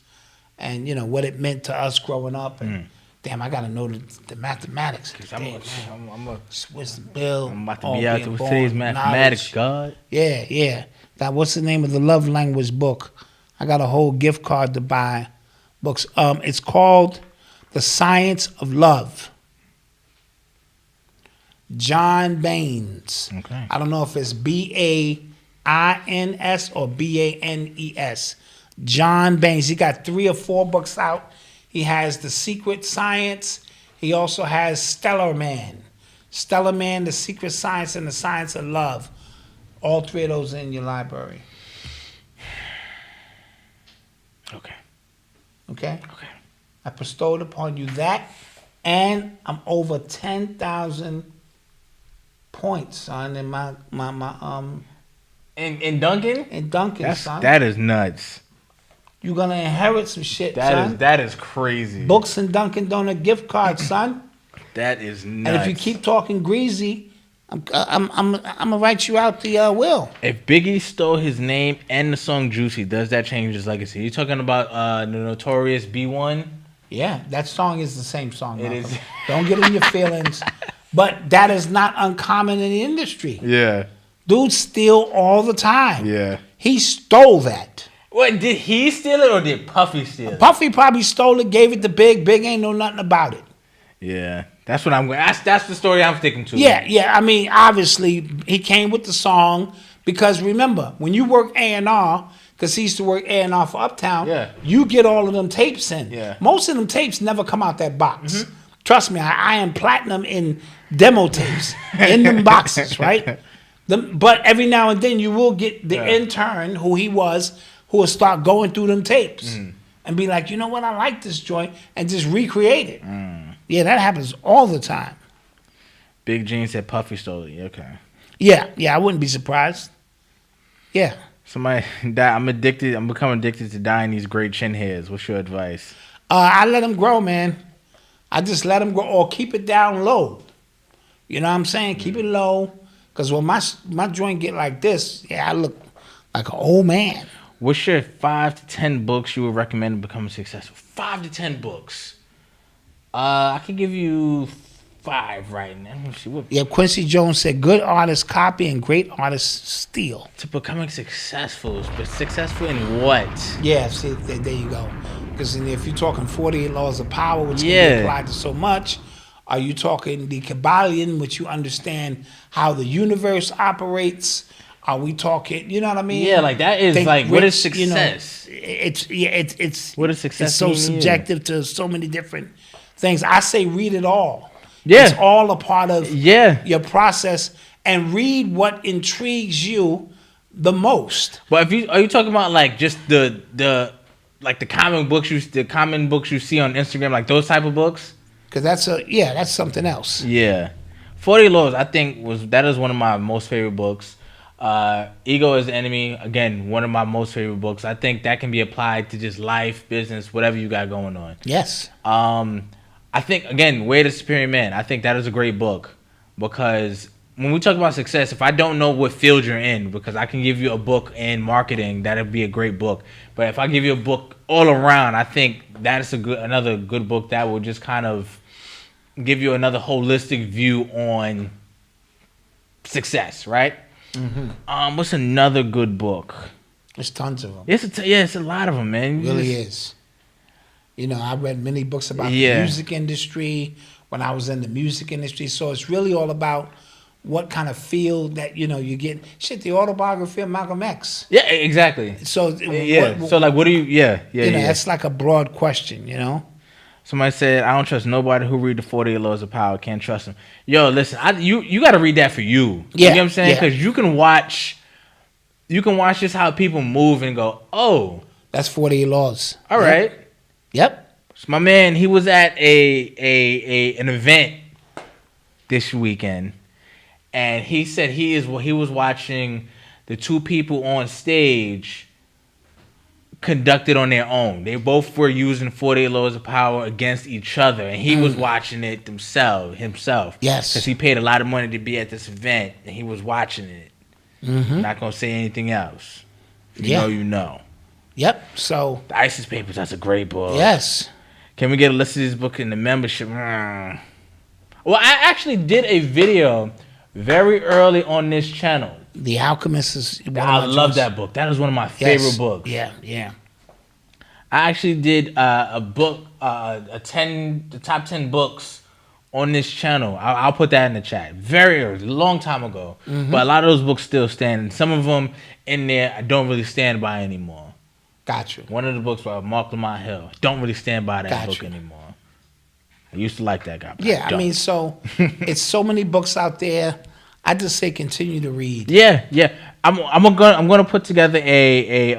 and, what it meant to us growing up. And damn, I got to know the mathematics. I'm a Swiss Bill. I'm about to be out to today's mathematics, God. Yeah. What's the name of the love language book? I got a whole gift card to buy books. It's called The Science of Love. John Baines. Okay. I don't know if it's Bains or Banes. John Baines. He got 3 or 4 books out. He has The Secret Science. He also has Stellar Man. Stellar Man, The Secret Science, and The Science of Love. All 3 of those are in your library. Okay? I bestowed upon you that, and I'm over 10,000 points, son, in my in Duncan? In Duncan, son. That is nuts. You're gonna inherit some shit, son. That is crazy. Books in Dunkin' Donut gift card, son. That is nuts. And if you keep talking greasy, I'm gonna write you out the will. If Biggie stole his name and the song Juicy, does that change his legacy? You talking about the Notorious B1? Yeah, that song is the same song. It Malcolm. is. Don't get in your feelings. But that is not uncommon in the industry. Yeah. Dudes steal all the time. Yeah. He stole that. What, did he steal it or did Puffy steal it? Puffy probably stole it, gave it to Big. Big ain't know nothing about it. Yeah. That's what I'm going. That's the story I'm sticking to. Yeah. I mean, obviously, he came with the song because remember, when you work A&R, because he used to work A&R for Uptown, you get all of them tapes in. Yeah. Most of them tapes never come out that box. Trust me, I am platinum in demo tapes in them boxes, right? But every now and then you will get the intern who he was, who will start going through them tapes and be like, you know what, I like this joint, and just recreate it. Yeah, that happens all the time. Big Gene said Puffy stole it. Okay. Yeah, I wouldn't be surprised. Yeah. Somebody died. I'm becoming addicted to dyeing these great chin hairs. What's your advice? I let them grow, man. I just let them grow or keep it down low. You know what I'm saying? Keep it low. Because when my joint get like this, I look like an old man. What's your 5 to 10 books you would recommend to become successful? 5 to 10 books. I could give you 5 right now. Let me see what. Yeah, Quincy Jones said, good artists copy and great artists steal. To becoming successful, but successful in what? Yeah, see, there you go. Because if you're talking 48 Laws of Power, which can be applied to so much, are you talking the Kabbalion, which you understand how the universe operates? Are we talking, you know what I mean? Yeah, like that is what is success? You know, it's what is success? It's so subjective to so many different things. I say read it all. Yeah. It's all a part of your process, and read what intrigues you the most. But are you talking about like just the comic books you see on Instagram, like those type of books? Because that's something else. Yeah. 40 Laws, I think that is one of my most favorite books. Ego is the Enemy, again, one of my most favorite books. I think that can be applied to just life, business, whatever you got going on. Yes. I think, again, Way to Superior Man, I think that is a great book because when we talk about success, if I don't know what field you're in, because I can give you a book in marketing, that'd be a great book. But if I give you a book all around, I think that's another good book that will just kind of give you another holistic view on success, right? What's another good book? There's tons of them. It's a lot of them, man. It really is. You know, I read many books about the music industry when I was in the music industry. So it's really all about what kind of field that, you know, you get. Shit, the autobiography of Malcolm X. Yeah, exactly. So, what do you, you know, that's like a broad question, you know? Somebody said, I don't trust nobody who read the 48 Laws of Power. Can't trust them. Yo, listen, you got to read that for you. You know what I'm saying? Because you can watch just how people move and go, oh. That's 48 Laws. All right. Yep. So my man, he was at an event this weekend, and he said he was watching the two people on stage conducted on their own. They both were using 48 Laws of Power against each other, and he was watching it himself. Yes. Because he paid a lot of money to be at this event, and he was watching it. Not going to say anything else. If you know, you know. Yep. So The ISIS Papers, that's a great book. Yes. Can we get a list of this book in the membership? Well, I actually did a video very early on this channel. The Alchemist is one I love that book. That is one of my favorite books. Yeah. I actually did a book, the top 10 books on this channel. I'll put that in the chat. Very early, a long time ago. But a lot of those books still stand. And some of them in there I don't really stand by anymore. Gotcha. One of the books by Mark Lamont Hill. Don't really stand by that book anymore. I used to like that guy. Yeah, I mean, so it's so many books out there. I just say continue to read. Yeah. I'm gonna put together a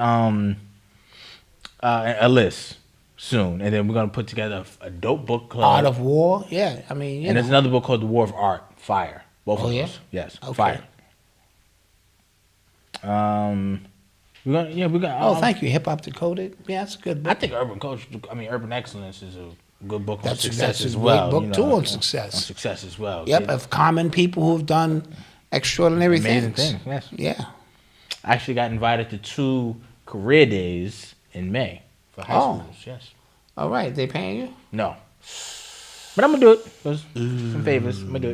list soon, and then we're gonna put together a dope book club. Art of War. Yeah, I mean, there's another book called The War of Art. Fire. Both of those. Yes. Okay. Fire. We're gonna. Oh, thank you. Hip Hop Decoded. Yeah, that's a good book. I think Urban Excellence is good book on That's success a as great well. book you know, too on success. On success as well. Yep, of common people who've done extraordinary Amazing things. Yes. Yeah. I actually got invited to 2 career days in May for high schools. Yes. All right, they paying you? No. But I'm gonna do it. There's some favors. I'm gonna do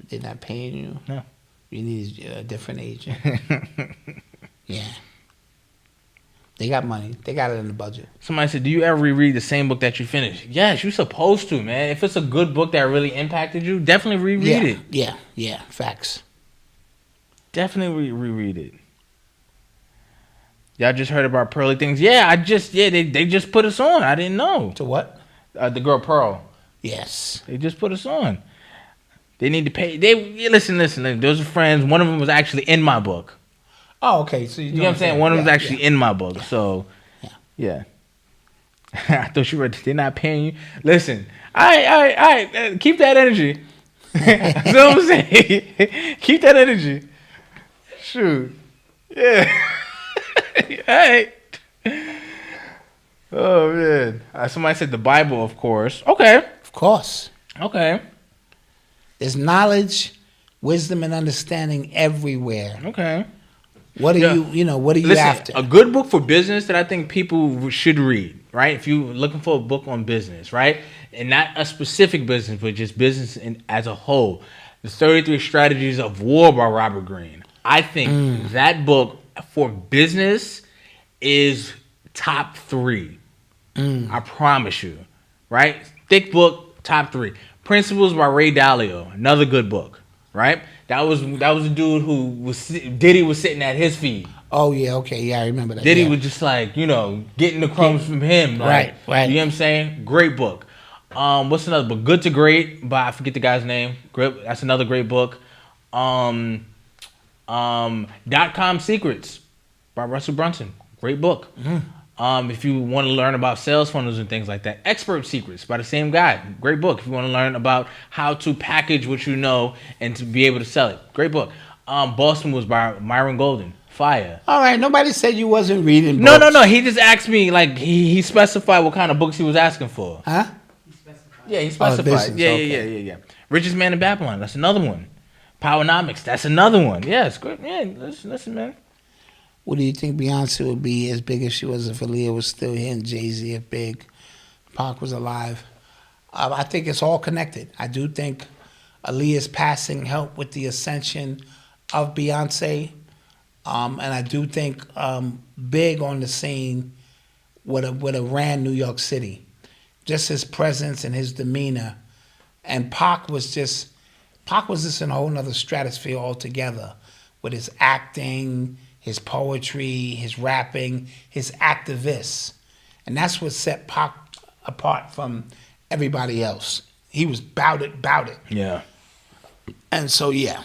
it. They're not paying you? No. You need a different agent. Yeah. They got money. They got it in the budget. Somebody said, do you ever reread the same book that you finished? Yes, you're supposed to, man. If it's a good book that really impacted you, definitely reread it. Yeah. Facts. Definitely reread it. Y'all just heard about Pearly Things? Yeah, they just put us on. I didn't know. To what? The girl Pearl. Yes. They just put us on. They need to pay. Listen. Those are friends. One of them was actually in my book. Oh, okay. So you know what I'm saying? One of them's actually in my book. So, yeah. I thought you were. They're not paying you. Listen, I keep that energy. That's what I'm saying. Keep that energy. Shoot. Yeah. All right. Oh man. Somebody said the Bible, of course. Okay. Of course. Okay. There's knowledge, wisdom, and understanding everywhere. Okay. What are what are you Listen, after? A good book for business that I think people should read, right? If you're looking for a book on business, right? And not a specific business, but just business as a whole. The 33 Strategies of War by Robert Greene. I think that book for business is top 3. I promise you, right? Thick book, top 3. Principles by Ray Dalio, another good book, right? That was a dude who Diddy was sitting at his feet. Oh yeah, okay, yeah, I remember that. Diddy was just like, getting the crumbs from him. Like, right. You know what I'm saying? Great book. What's another book? Good to Great, but I forget the guy's name. That's another great book. .com Secrets by Russell Brunson. Great book. If you want to learn about sales funnels and things like that, Expert Secrets by the same guy. Great book. If you want to learn about how to package what you know and to be able to sell it. Great book. Boston was by Myron Golden. Fire. All right. Nobody said you wasn't reading books. No. He just asked me, like, he specified what kind of books he was asking for. Huh? Yeah, he specified. Business, Yeah. Richest Man in Babylon. That's another one. Powernomics. That's another one. Yeah, it's good. Yeah, listen, man. What do you think Beyonce would be as big as she was if Aaliyah was still here and Jay-Z if Big Pac was alive? I think it's all connected. I do think Aaliyah's passing helped with the ascension of Beyonce. And I do think Big on the scene would have ran New York City. Just his presence and his demeanor. And Pac was just in a whole nother stratosphere altogether with his acting, his poetry, his rapping, his activists. And that's what set Pac apart from everybody else. He was bout it. Yeah. And so, yeah.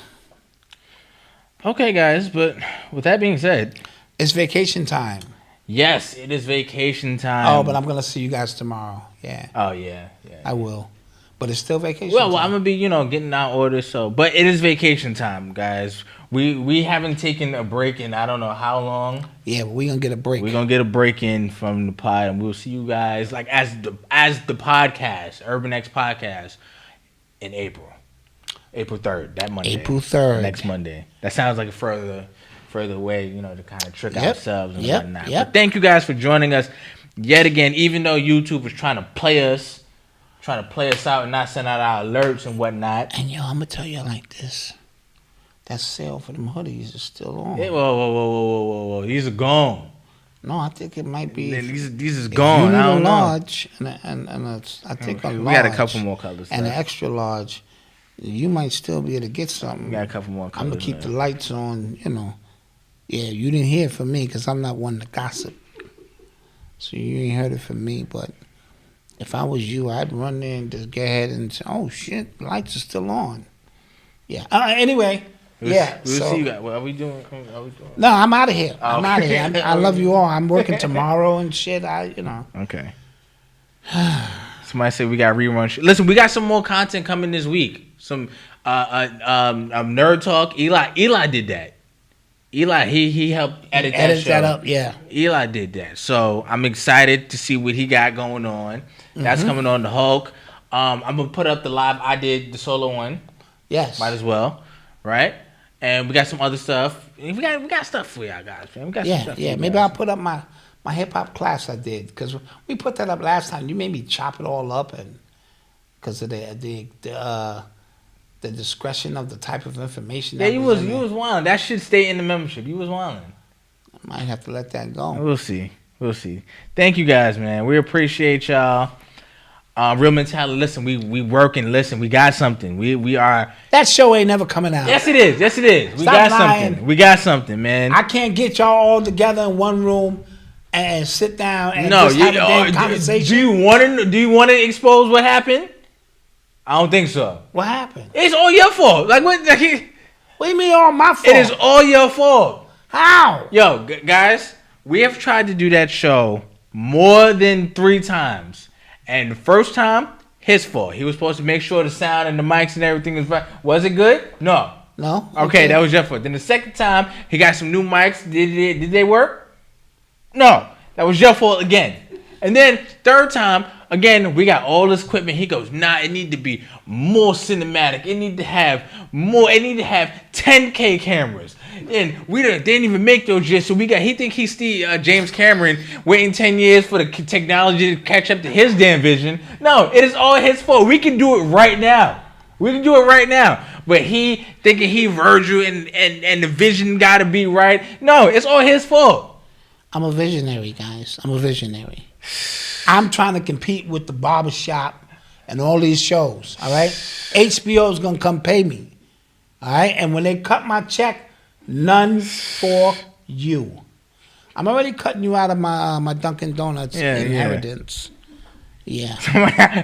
Okay, guys, but with that being said, it's vacation time. Yes, it is vacation time. Oh, but I'm going to see you guys tomorrow. Yeah. Oh, yeah. I will. But it's still vacation Well, time. I'm going to be, getting out orders. So, but it is vacation time, guys. We haven't taken a break in I don't know how long. Yeah, but we're going to get a break. We're going to get a break in from the pod, and we'll see you guys like as the podcast, Urban X Podcast, in April. April 3rd, that Monday. April 3rd. Next Monday. That sounds like a further way, to kind of trick ourselves and whatnot. Yep. But thank you guys for joining us yet again, even though YouTube was trying to play us out and not send out our alerts and whatnot. And I'm going to tell you like this. That sale for them hoodies is still on. Hey, whoa. These are gone. No, I think it might be. These is gone. You need I don't a know. large, and I think a large. We got a couple more colors. And an left. extra large. You might still be able to get something. We got a couple more colors. I'm going to keep the lights on, Yeah, you didn't hear it from me because I'm not one to gossip. So you ain't heard it from me, but if I was you, I'd run there and just go ahead and say, oh, shit, the lights are still on. Yeah. Anyway, We'll see you guys. What are we doing? No, I'm out of here. Oh, I'm out of here. I love you all. I'm working tomorrow and shit. Okay. Somebody said we got rerun. Listen, we got some more content coming this week. Some Nerd Talk. Eli did that. Eli, he helped edit that show. That up, yeah. Eli did that. So I'm excited to see what he got going on. That's coming on the Hulk. I'm gonna put up the live. I did the solo one. Yes. Might as well, right? And we got some other stuff. We got stuff for y'all guys, man. We got some stuff for you Maybe guys. I'll put up my hip hop class I did, because we put that up last time. You made me chop it all up, and because of the discretion of the type of information. Yeah, that you was wilding. That should stay in the membership. You was wilding. I might have to let that go. We'll see. Thank you guys, man. We appreciate y'all. Real mentality. Listen, we working. Listen, we got something. We are. That show ain't never coming out. Yes, it is. We Stop got lying. something. We got something, man. I can't get y'all all together in one room and sit down and just have a damn conversation. Do you want to expose what happened? I don't think so. What happened? It's all your fault. Like what? What do you mean all my fault? It is all your fault. How? Yo, guys, we have tried to do that show more than 3 times. And the first time, his fault. He was supposed to make sure the sound and the mics and everything was right. Was it good? No. Okay, that was your fault. Then the second time, he got some new mics. Did they work? No. That was your fault again. And then third time, again, we got all this equipment. He goes, nah, it need to be more cinematic. It need to have more. It need to have 10K cameras. And we didn't even make those yet. So he think he's James Cameron waiting 10 years for the technology to catch up to his damn vision. No, it is all his fault. We can do it right now. But he thinking he Virgil and the vision got to be right. No, it's all his fault. I'm a visionary, guys. I'm trying to compete with the barbershop and all these shows, all right? HBO's going to come pay me, all right? And when they cut my check, none for you. I'm already cutting you out of my Dunkin' Donuts inheritance. Yeah.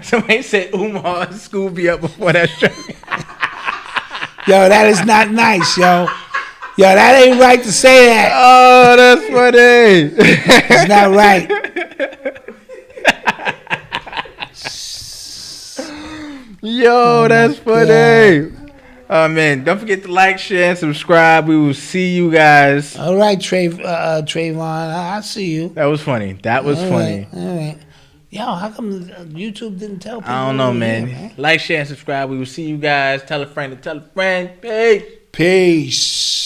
Somebody said Umar Scooby up before that show. Yo, that is not nice, yo. Yo, that ain't right to say that. Oh, that's funny. It's not right. Yo, that's funny. Oh, man. Don't forget to like, share, and subscribe. We will see you guys. All right, Trayvon. I see you. That was funny. All right. Yo, how come YouTube didn't tell people? I don't know, man. Like, share, and subscribe. We will see you guys. Tell a friend to tell a friend. Peace. Peace.